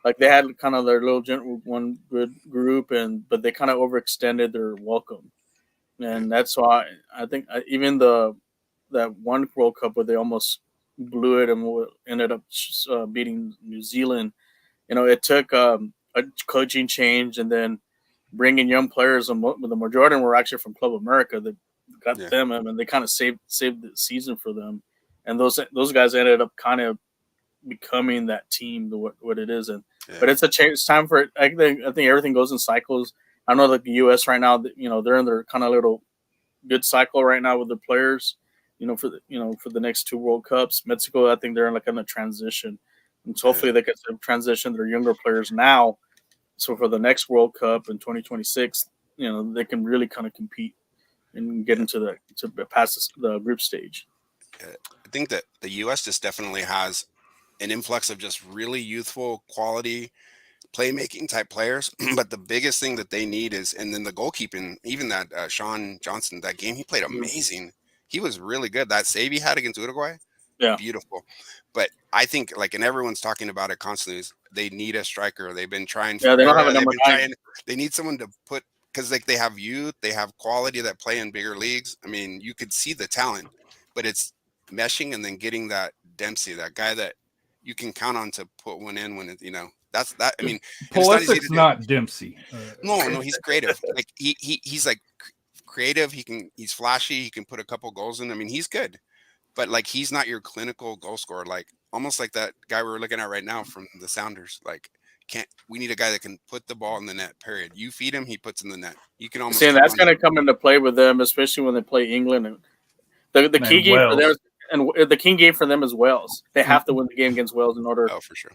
Like they had kind of their little one good group, but they kind of overextended their welcome, and that's why I think even that one World Cup where they almost blew it and ended up beating New Zealand. It took a coaching change and then bringing young players. The majority were actually from Club America that got them, and they kind of saved the season for them. And those guys ended up kind of becoming that team, what it is. But it's a change. It's time for it. I think everything goes in cycles. I know that the U.S. right now, they're in their kind of little good cycle right now with the players. For the next two World Cups. Mexico, I think they're in a transition, and so hopefully they can transition their younger players now. So for the next World Cup in 2026, they can really kind of compete and get into to pass the group stage. I think that the U.S. just definitely has an influx of just really youthful, quality, playmaking type players. But the biggest thing that they need is, and then the goalkeeping. Even that Sean Johnson, that game he played amazing. He was really good. That save he had against Uruguay, beautiful. But I think, and everyone's talking about it constantly, is they need a striker. They've been trying. Yeah, they don't have a number 9. They need someone to put, because they have youth, they have quality that play in bigger leagues. I mean, you could see the talent, but it's meshing and then getting that Dempsey, that guy that you can count on to put one in when that's that. I mean, Pulisic's not Dempsey. No, he's creative. Like he's like creative. He's flashy. He can put a couple goals in. I mean, he's good, but he's not your clinical goal scorer. Almost like that guy we were looking at right now from the Sounders. We need a guy that can put the ball in the net. Period. You feed him, he puts in the net. You can almost. See, that's going to come into play with them, especially when they play England. And the key game for them, and the key game for them is Wales. They have to win the game against Wales in order. Oh, for sure.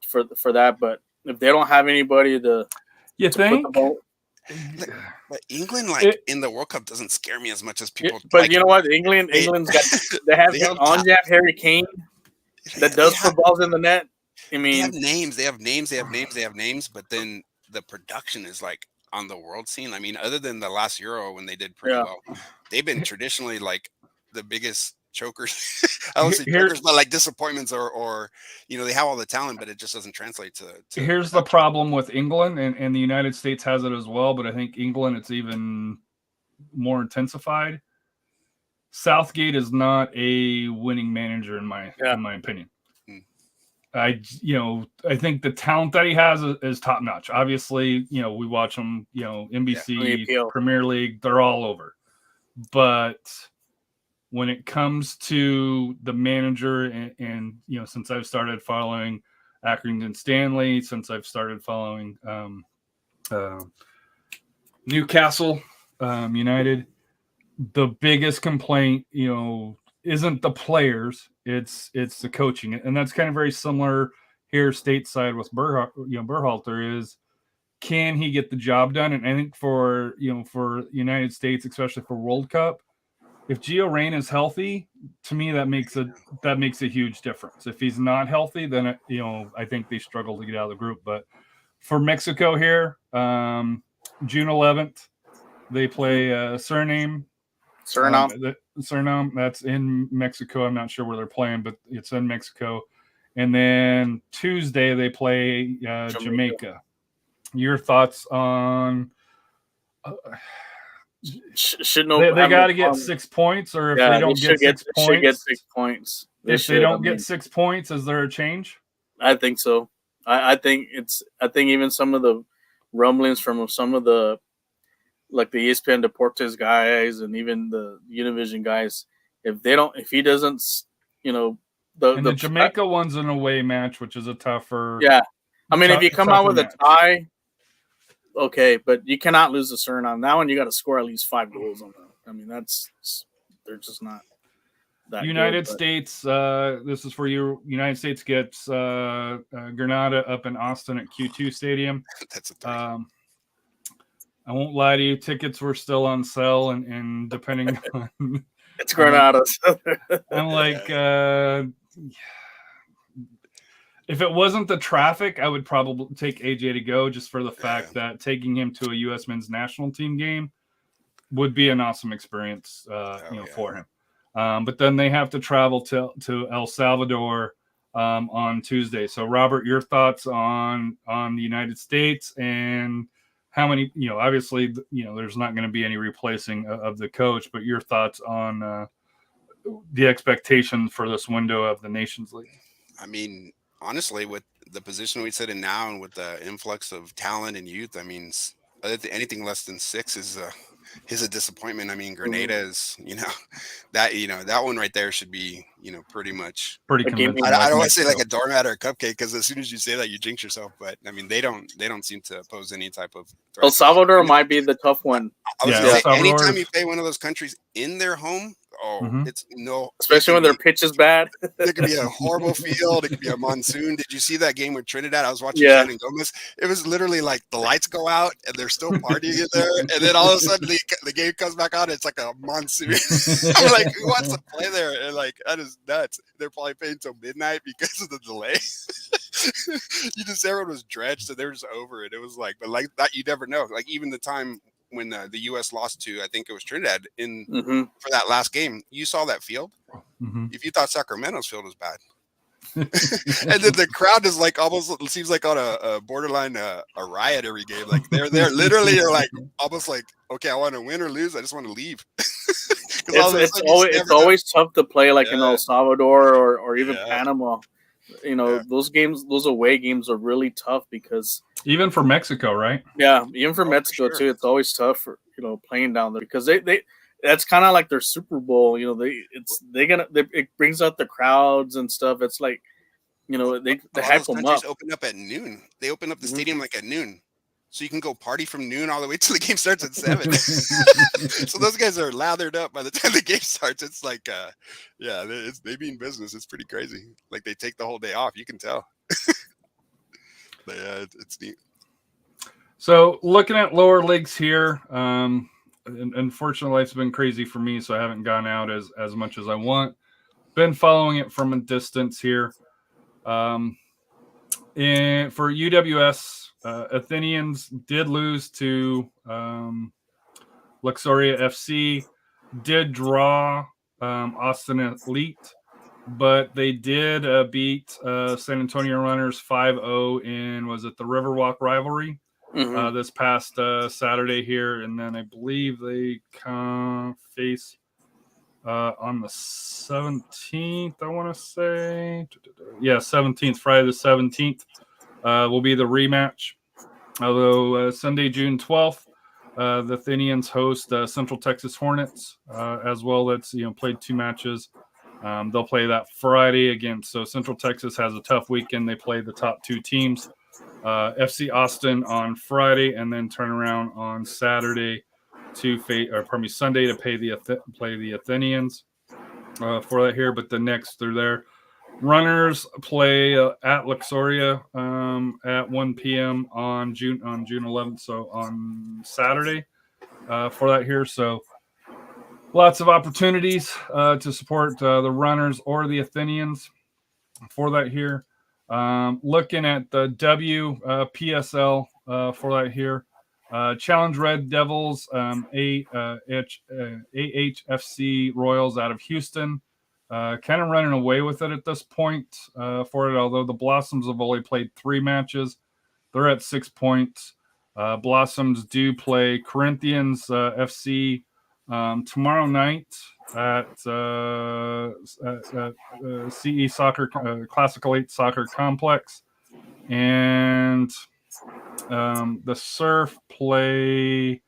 For that, but if they don't have anybody to think. Put the ball, but England, in the World Cup, doesn't scare me as much as people. But you know what? England's got they have on-jab Harry Kane that does put balls in the net. I mean, they have names, but then the production is on the world scene. I mean, other than the last Euro when they did pretty well, they've been traditionally the biggest chokers. I don't say chokers, but disappointments or they have all the talent, but it just doesn't translate to Here's the problem with England, and the United States has it as well, but I think England, it's even more intensified. Southgate is not a winning manager in my opinion. I think the talent that he has is top notch. Obviously, we watch them, NBC, Premier League, they're all over. But when it comes to the manager and since I've started following Accrington Stanley, since I've started following Newcastle United, the biggest complaint, isn't the players, it's the coaching. And that's kind of very similar here stateside with Berhalter is, can he get the job done? And I think for United States, especially for World Cup, if Gio Reyna is healthy, to me that makes a huge difference. If he's not healthy, then I think they struggle to get out of the group. But for Mexico here, June 11th, they play Suriname. Suriname, that's in Mexico. I'm not sure where they're playing, but it's in Mexico. And then Tuesday they play Jamaica. Your thoughts on? They got to get 6 points, or if they don't get 6 points, should get 6 points. They don't get 6 points, is there a change? I think so. I think even some of the rumblings from some of the the ESPN Deportes guys and even the Univision guys, if he doesn't, the Jamaica one's an away match, which is a tougher. Yeah, I mean, if you come out with match. a tie, okay, but you cannot lose the Suriname. That one you got to score at least 5 goals on that. I mean, they're just not that United good, States. This is for you. United States gets Grenada up in Austin at Q2 Stadium. That's a 3. I won't lie to you, tickets were still on sale, and depending on it's Grenada. I'm like, if it wasn't the traffic, I would probably take AJ to go, just for the fact that taking him to a U.S. men's national team game would be an awesome experience, for him. But then they have to travel to El Salvador on Tuesday. So, Robert, your thoughts on the United States, and how many, obviously, there's not going to be any replacing of the coach, but your thoughts on the expectation for this window of the Nations League. I mean, honestly, with the position we sit in now and with the influx of talent and youth, I mean, anything less than 6 is a disappointment. I mean, Grenada is, that one right there should be, pretty much pretty convincing. I don't want to say like a doormat or a cupcake, because as soon as you say that, you jinx yourself. But I mean, they don't seem to pose any type of threat. El Salvador might be the tough one. I was gonna say, anytime you play one of those countries in their home, it's especially when their pitch is bad. It could be a horrible field. It could be a monsoon. Did you see that game with Trinidad? I was watching Shannon Gomez. It was literally like the lights go out and they're still partying in there, and then all of a sudden the game comes back on. It's like a monsoon. I'm like, who wants to play there? And like, that is nuts. They're probably playing till midnight because of the delay. Everyone was drenched and they were just over it. It was like, but like that, you never know. Like, even the time when the U.S. lost to, I think it was Trinidad for that last game, you saw that field. If you thought Sacramento's field was bad, and then the crowd is like almost, it seems like on a borderline a riot every game. Like they're literally are like almost like, okay, I want to win or lose, I just want to leave. It's always tough to play like in El Salvador or even Panama. Those away games are really tough, because even for Mexico, right? Yeah, even for Mexico too. It's always tough for playing down there, because they that's kind of like their Super Bowl. It brings out the crowds and stuff. It's like they hype them up. Open up at noon. They open up the stadium like at noon, so you can go party from noon all the way till the game starts at 7. So those guys are lathered up by the time the game starts. It's like, they mean business. It's pretty crazy. Like, they take the whole day off. You can tell. But yeah, it's neat. So, looking at lower leagues here, unfortunately, life's been crazy for me, so I haven't gone out as much as I want. Been following it from a distance here. And for UWS, Athenians did lose to Luxoria FC, did draw Austin Elite, but they did beat San Antonio Runners 5-0 in, was it the Riverwalk rivalry this past Saturday here, and then I believe they face on the 17th, I want to say. Yeah, 17th, Friday the 17th will be the rematch. Although Sunday, June 12th, the Athenians host Central Texas Hornets as well. That's played 2 matches. They'll play that Friday again. So Central Texas has a tough weekend. They play the top 2 teams, FC Austin on Friday, and then turn around on Saturday Sunday to play the Athenians for that here. But the next they're there. Runners play at Luxoria at 1 p.m. on June 11th, so on Saturday for that here. So lots of opportunities to support the Runners or the Athenians for that here. Looking at the WPSL for that here. Challenge Red Devils, AHFC Royals out of Houston. Kind of running away with it at this point for it, although the Blossoms have only played 3 matches. They're at 6 points. Blossoms do play Corinthians FC tomorrow night at CE Soccer Classical 8 Soccer Complex. And the Surf play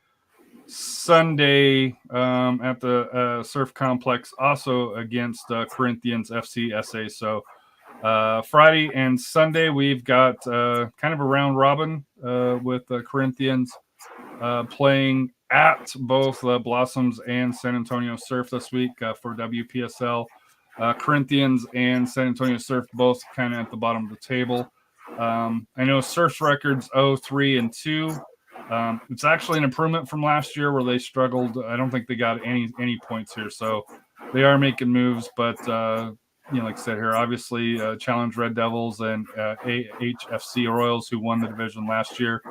Sunday at the Surf Complex, also against Corinthians FC SA. So Friday and Sunday, we've got kind of a round robin with Corinthians playing at both Blossoms and San Antonio Surf this week for WPSL. Corinthians and San Antonio Surf both kind of at the bottom of the table. I know Surf's record's 0-3-2. It's actually an improvement from last year where they struggled. I don't think they got any points here, so they are making moves. But like I said here, obviously challenge Red Devils and HFC Royals, who won the division last year.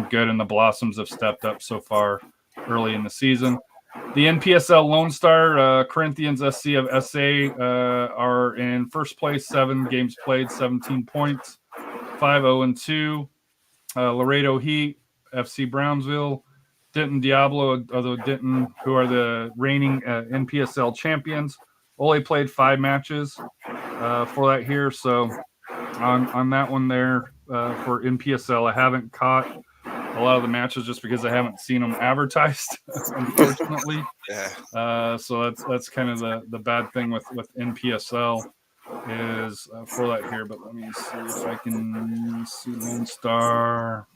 Good, and the Blossoms have stepped up so far early in the season. The NPSL Lone Star Corinthians SC of SA are in first place, 7 games played, 17 points, 5-0-2. Laredo Heat, FC Brownsville, Denton Diablo, although Denton, who are the reigning NPSL champions, only played 5 matches for that here. So on that one there for NPSL, I haven't caught a lot of the matches just because I haven't seen them advertised, unfortunately. Yeah. So that's kind of the bad thing with NPSL is for that here. But let me see if I can see Lone Star.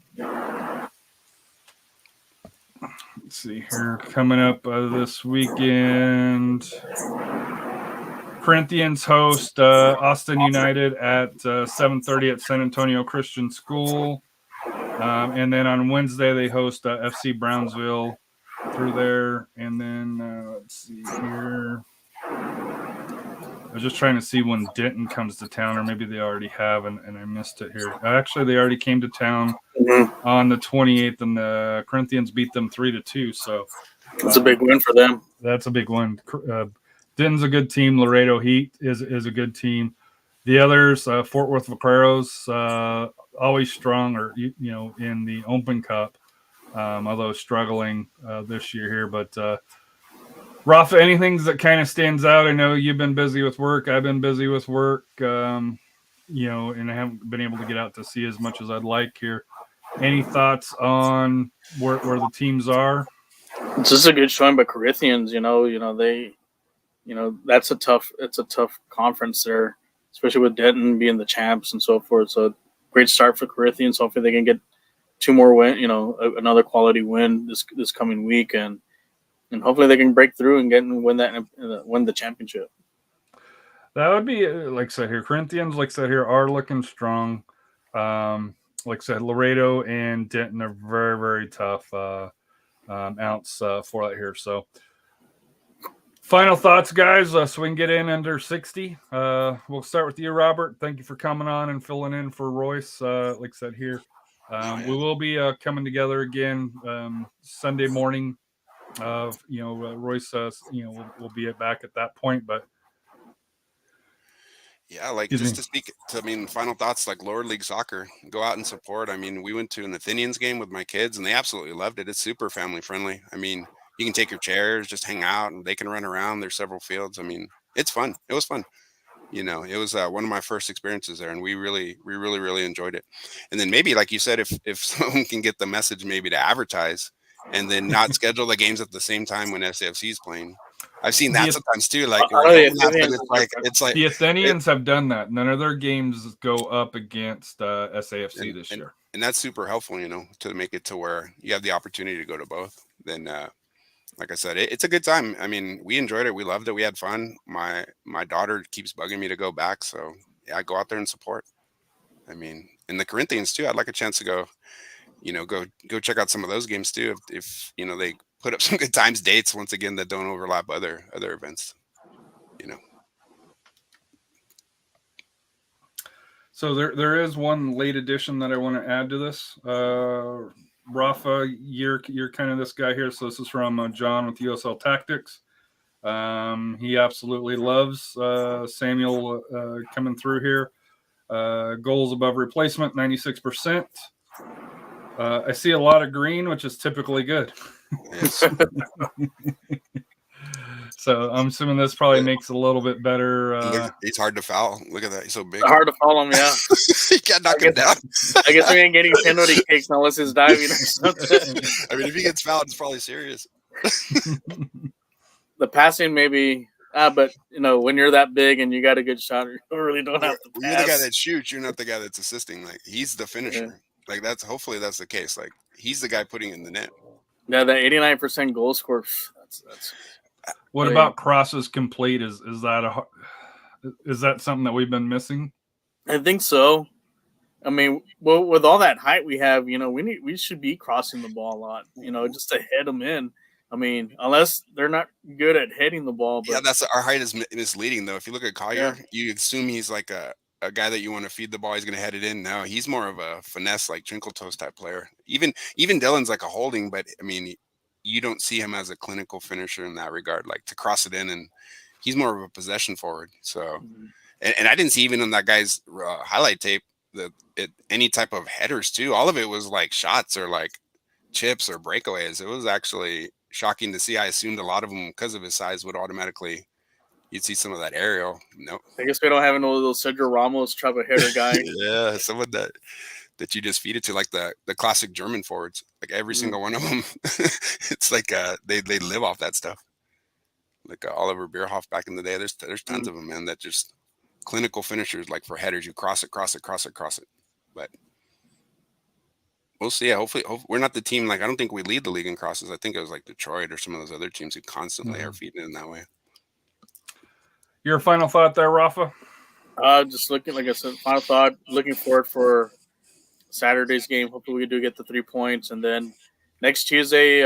Let's see here. Coming up this weekend, Corinthians host Austin United at 7:30 at San Antonio Christian School. And then on Wednesday, they host FC Brownsville through there. And then let's see here. I was just trying to see when Denton comes to town, or maybe they already have, and I missed it here. Actually, they already came to town on the 28th, and the Corinthians beat them 3-2. So it's a big win for them. That's a big win. Denton's a good team. Laredo Heat is a good team. The others, Fort Worth Vaqueros, always strong, or in the Open Cup, although struggling this year here. But Rafa, anything that kind of stands out? I know you've been busy with work. I've been busy with work, and I haven't been able to get out to see as much as I'd like here. Any thoughts on where the teams are? It's just a good showing by Corinthians. That's a tough conference there, especially with Denton being the champs and so forth. So great start for Corinthians. Hopefully they can get 2 more win, another quality win this coming week, and hopefully they can break through and win the championship. That would be, like I said here, Corinthians, like I said here, are looking strong. Like I said, Laredo and Denton are very, very tough outs for that here. So final thoughts, guys, so we can get in under 60. We'll start with you, Robert. Thank you for coming on and filling in for Royce, like I said here. We will be coming together again Sunday morning. Royce, we'll be back at that point, but yeah, just to speak to, final thoughts, like lower league soccer, go out and support. We went to an Athenians game with my kids and they absolutely loved it. It's super family friendly. You can take your chairs, just hang out, and they can run around. There's several fields. It's fun. It was fun. It was one of my first experiences there, and we really enjoyed it. And then maybe, like you said, if someone can get the message maybe to advertise and then not schedule the games at the same time when SAFC is playing. I've seen that sometimes too. It's like the Athenians have done that. None of their games go up against SAFC this year, and that's super helpful. To make it to where you have the opportunity to go to both. Then, like I said, it's a good time. We enjoyed it. We loved it. We had fun. My daughter keeps bugging me to go back, so yeah, I go out there and support. And the Corinthians too. I'd like a chance to go. Go check out some of those games too. If they put up some good times, dates once again that don't overlap other events. So there is one late addition that I want to add to this. Rafa, you're kind of this guy here. So this is from John with USL Tactics. He absolutely loves Samuel coming through here. Goals above replacement, 96%. I see a lot of green, which is typically good. Yes. So I'm assuming this probably makes it a little bit better. He's hard to foul. Look at that. He's so big. Hard to follow him, yeah. You can't knock him down. I guess we ain't getting penalty kicks unless it's diving or something. I mean, if he gets fouled, it's probably serious. The passing maybe, but when you're that big and you got a good shot, you really don't have to pass. You're the guy that shoots. You're not the guy that's assisting. Like, he's the finisher. Yeah. Like, hopefully that's the case. Like, he's the guy putting in the net. Yeah, the 89% goal score. That's what about crosses complete? Is that something that we've been missing? I think so. I mean, well, with all that height we have, we should be crossing the ball a lot, just to head them in. I mean, unless they're not good at heading the ball. But yeah, our height is misleading though. If you look at Collier, you assume he's like a guy that you want to feed the ball. He's going to head it in. No, he's more of a finesse, like Trinkle Toast type player. Even Dylan's like a holding, but I mean, you don't see him as a clinical finisher in that regard, like to cross it in, and he's more of a possession forward. So, and I didn't see even on that guy's highlight tape any type of headers too. All of it was like shots or like chips or breakaways. It was actually shocking to see. I assumed a lot of them, because of his size, would automatically you'd see some of that aerial. No, I guess we don't have another little Sergio Ramos type of header guy. Yeah, someone that you just feed it to, like the classic German forwards. Like every single one of them, it's like they live off that stuff. Like Oliver Bierhoff back in the day. There's tons of them, man, that just clinical finishers, like for headers. You cross it. But we'll see. Yeah, hopefully we're not the team. Like, I don't think we lead the league in crosses. I think it was like Detroit or some of those other teams who constantly are feeding in that way. Your final thought there, Rafa? Just looking, like I said, final thought. Looking forward for Saturday's game. Hopefully we do get the 3 points, and then next Tuesday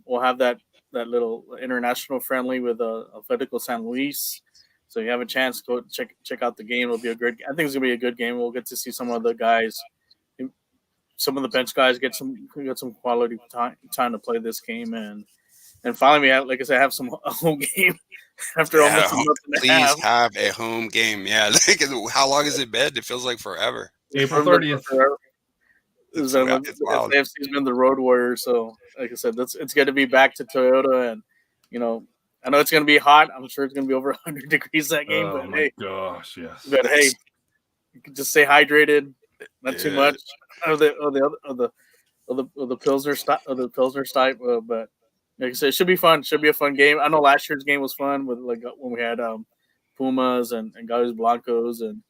we'll have that little international friendly with Atletico San Luis. So you have a chance to go check out the game. It'll be I think it's gonna be a good game. We'll get to see some of the guys, some of the bench guys get some quality time to play this game, and finally we have, like I said, have some home game after almost a month and a half. Please have a home game. Yeah, how long has it been? It feels like forever. April 30th. It's wild. SAFC's been the road warrior, so like I said, it's going to be back to Toyota, and I know it's going to be hot. I'm sure it's going to be over 100 degrees that game. Oh but my gosh, yes. But hey, you can just stay hydrated, not too much. The Pilsner type, but like I said, it should be fun. Should be a fun game. I know last year's game was fun with like when we had Pumas and Gallos Blancos, and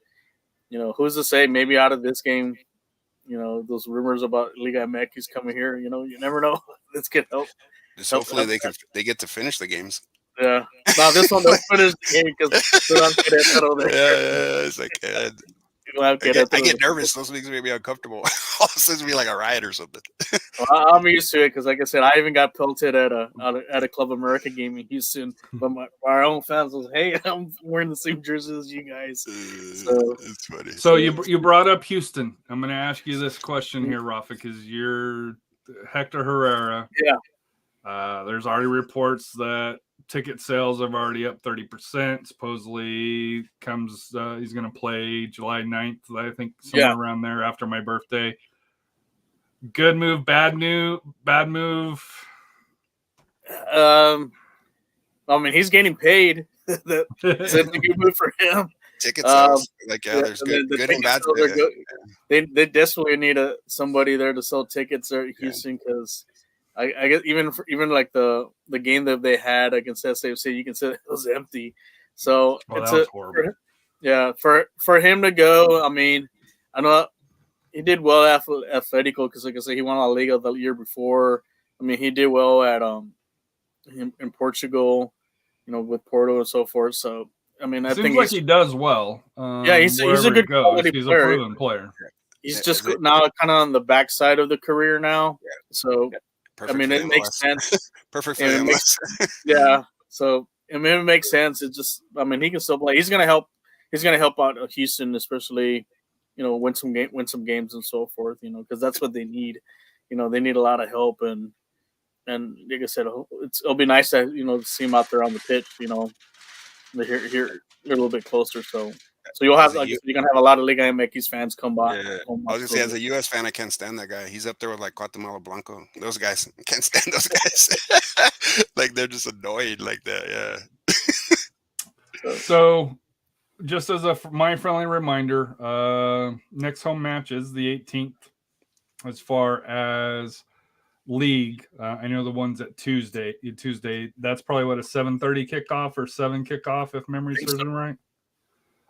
who's to say maybe out of this game, those rumors about Liga MX coming here, you never know. This could help. Just hopefully they get to finish the games. Yeah. Now this one they'll finish the game because they're on Querétaro there. Yeah, it's like I get nervous. Those things make me uncomfortable. All of a sudden, be like a riot or something. Well, I'm used to it because, like I said, I even got pelted at a Club America game in Houston. But our own fans was, "Hey, I'm wearing the same jersey as you guys." So it's funny. So you brought up Houston. I'm going to ask you this question here, Rafa, because you're Hector Herrera. Yeah. There's already reports that ticket sales have already up 30%. Supposedly he's going to play July 9th, I think, somewhere around there after my birthday. Good move, bad move? I mean, he's getting paid. That's a good move for him. Ticket sales, there's good and bad. They desperately need somebody there to sell tickets there at Houston, because I guess even like the game that they had against SAFC, you can say it was empty. So that was horrible. For him to go, I mean, I know he did well at Atletico because, like I said, he won La Liga the year before. I mean, he did well at in Portugal, with Porto and so forth. So I mean, I think he does well. He's a good quality he's player. A proven player. He's just now kind of on the backside of the career now. So. Perfect, I mean, it makes sense. Perfect for him. Yeah. So I mean, it makes sense. It just, I mean, he can still play. He's gonna help out Houston, especially, win some games and so forth. Because that's what they need. They need a lot of help, and like I said, it'll be nice to see him out there on the pitch. Here a little bit closer. So So you're As gonna a U- have a lot of Liga MX fans come by. yeah, I was gonna say, as a U.S. fan, I can't stand that guy. He's up there with like Guatemala Blanco. Those guys, I can't stand those guys. Like they're just annoyed like that. Yeah. So, just as a my friendly reminder, next home match is the 18th. As far as league, I know the ones at Tuesday. That's probably what, a 7:30 kickoff or 7 kickoff, if memory serves me right.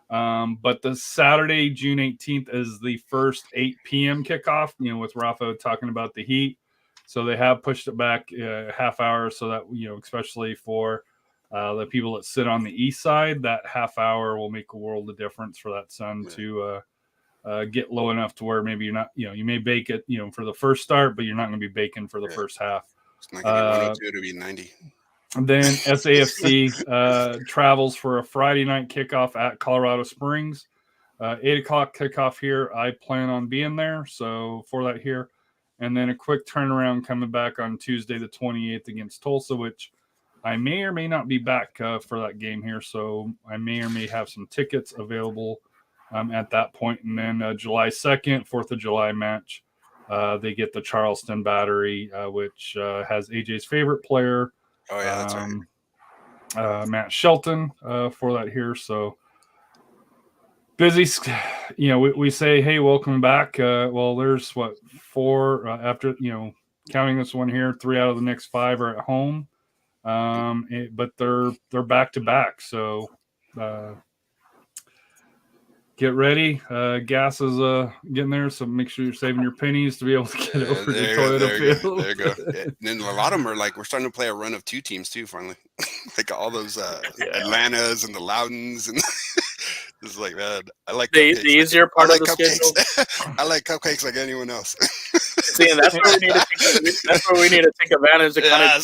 But the Saturday, June 18th, is the first 8 p.m. kickoff. With Rafa talking about the heat, so they have pushed it back a half hour, so that especially for the people that sit on the east side, that half hour will make a world of difference for that sun to get low enough to where maybe you're not, you may bake it, for the first start, but you're not going to be baking for the first half. It's not gonna be 102 to be 90. And then SAFC travels for a Friday night kickoff at Colorado Springs. 8 o'clock kickoff here. I plan on being there, so for that here. And then a quick turnaround coming back on Tuesday the 28th against Tulsa, which I may or may not be back for that game here. So I may or may have some tickets available at that point. And then July 2nd, 4th of July match. They get the Charleston Battery, which has AJ's favorite player, Oh yeah, that's right. Matt Shelton, for that here. So busy. We say, hey, welcome back. Well, there's 4 after, counting this one here, 3 out of the next 5 are at home. But they're back to back. So get ready. Gas is getting there, so make sure you're saving your pennies to be able to get over to Toyota Field. There you go. And then a lot of them are like, we're starting to play a run of 2 teams too, finally. Like all those Atlantas and the Loudons, and it's like, man, I like the easier part of the schedule. I like cupcakes like anyone else. See, and that's where we need to take advantage to kind of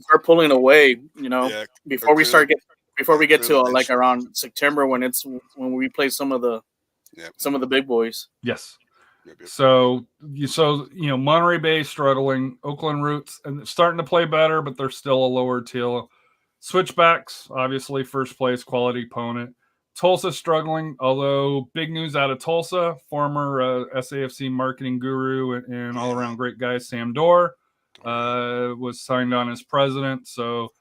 start pulling away. Before we get to like around September, when we play some of the big boys. Yes. So Monterey Bay struggling, Oakland Roots and starting to play better, but they're still a lower tier. Switchbacks, obviously first place, quality opponent. Tulsa struggling, although big news out of Tulsa, former SAFC marketing guru and all around great guy Sam Dorr was signed on as president. So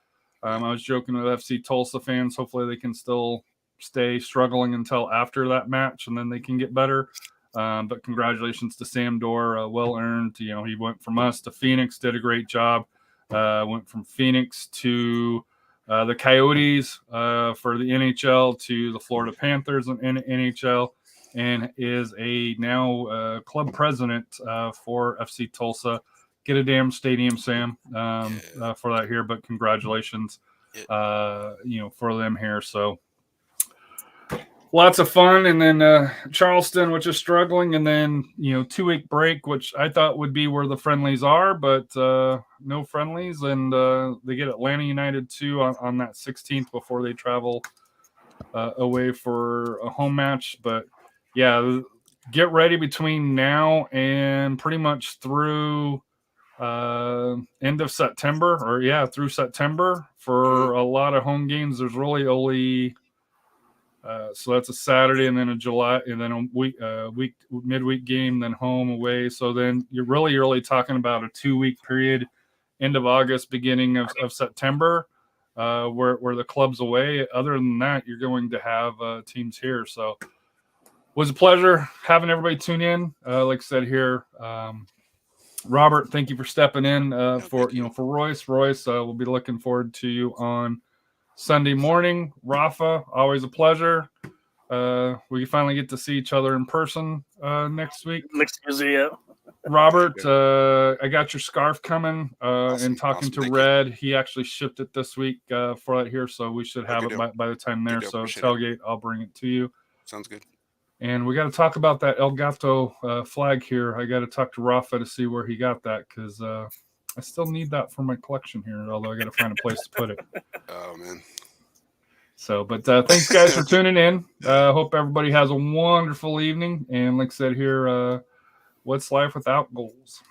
I was joking with FC Tulsa fans. Hopefully they can still stay struggling until after that match, and then they can get better. But congratulations to Sam Dorr, well earned. He went from us to Phoenix, did a great job. Went from Phoenix to the Coyotes for the NHL, to the Florida Panthers in NHL, and is now club president for FC Tulsa. Get a damn stadium, Sam, for that here. But congratulations, for them here. So lots of fun. And then Charleston, which is struggling, and then 2-week break, which I thought would be where the friendlies are, but no friendlies. And they get Atlanta United too on that 16th before they travel away for a home match. But yeah, get ready between now and pretty much through end of September, or through September for a lot of home games. There's really only so that's a Saturday, and then a July, and then a midweek game, then home, away. So then you're really talking about a 2-week period, end of August, beginning of September, where the club's away. Other than that, you're going to have teams here. So it was a pleasure having everybody tune in. Like I said here, Robert, thank you for stepping in for Royce. We'll be looking forward to you on Sunday morning. Rafa, always a pleasure. We finally get to see each other in person next week. Next Tuesday, yeah. Robert, I got your scarf coming, and talking to Red. He actually shipped it this week for that here, so we should have it by the time there. So tailgate, I'll bring it to you. Sounds good. And we got to talk about that El Gato flag here. I got to talk to Rafa to see where he got that, because I still need that for my collection here, although I got to find a place to put it. Oh, man. So, but thanks, guys, for tuning in. Hope everybody has a wonderful evening. And like I said here, what's life without goals?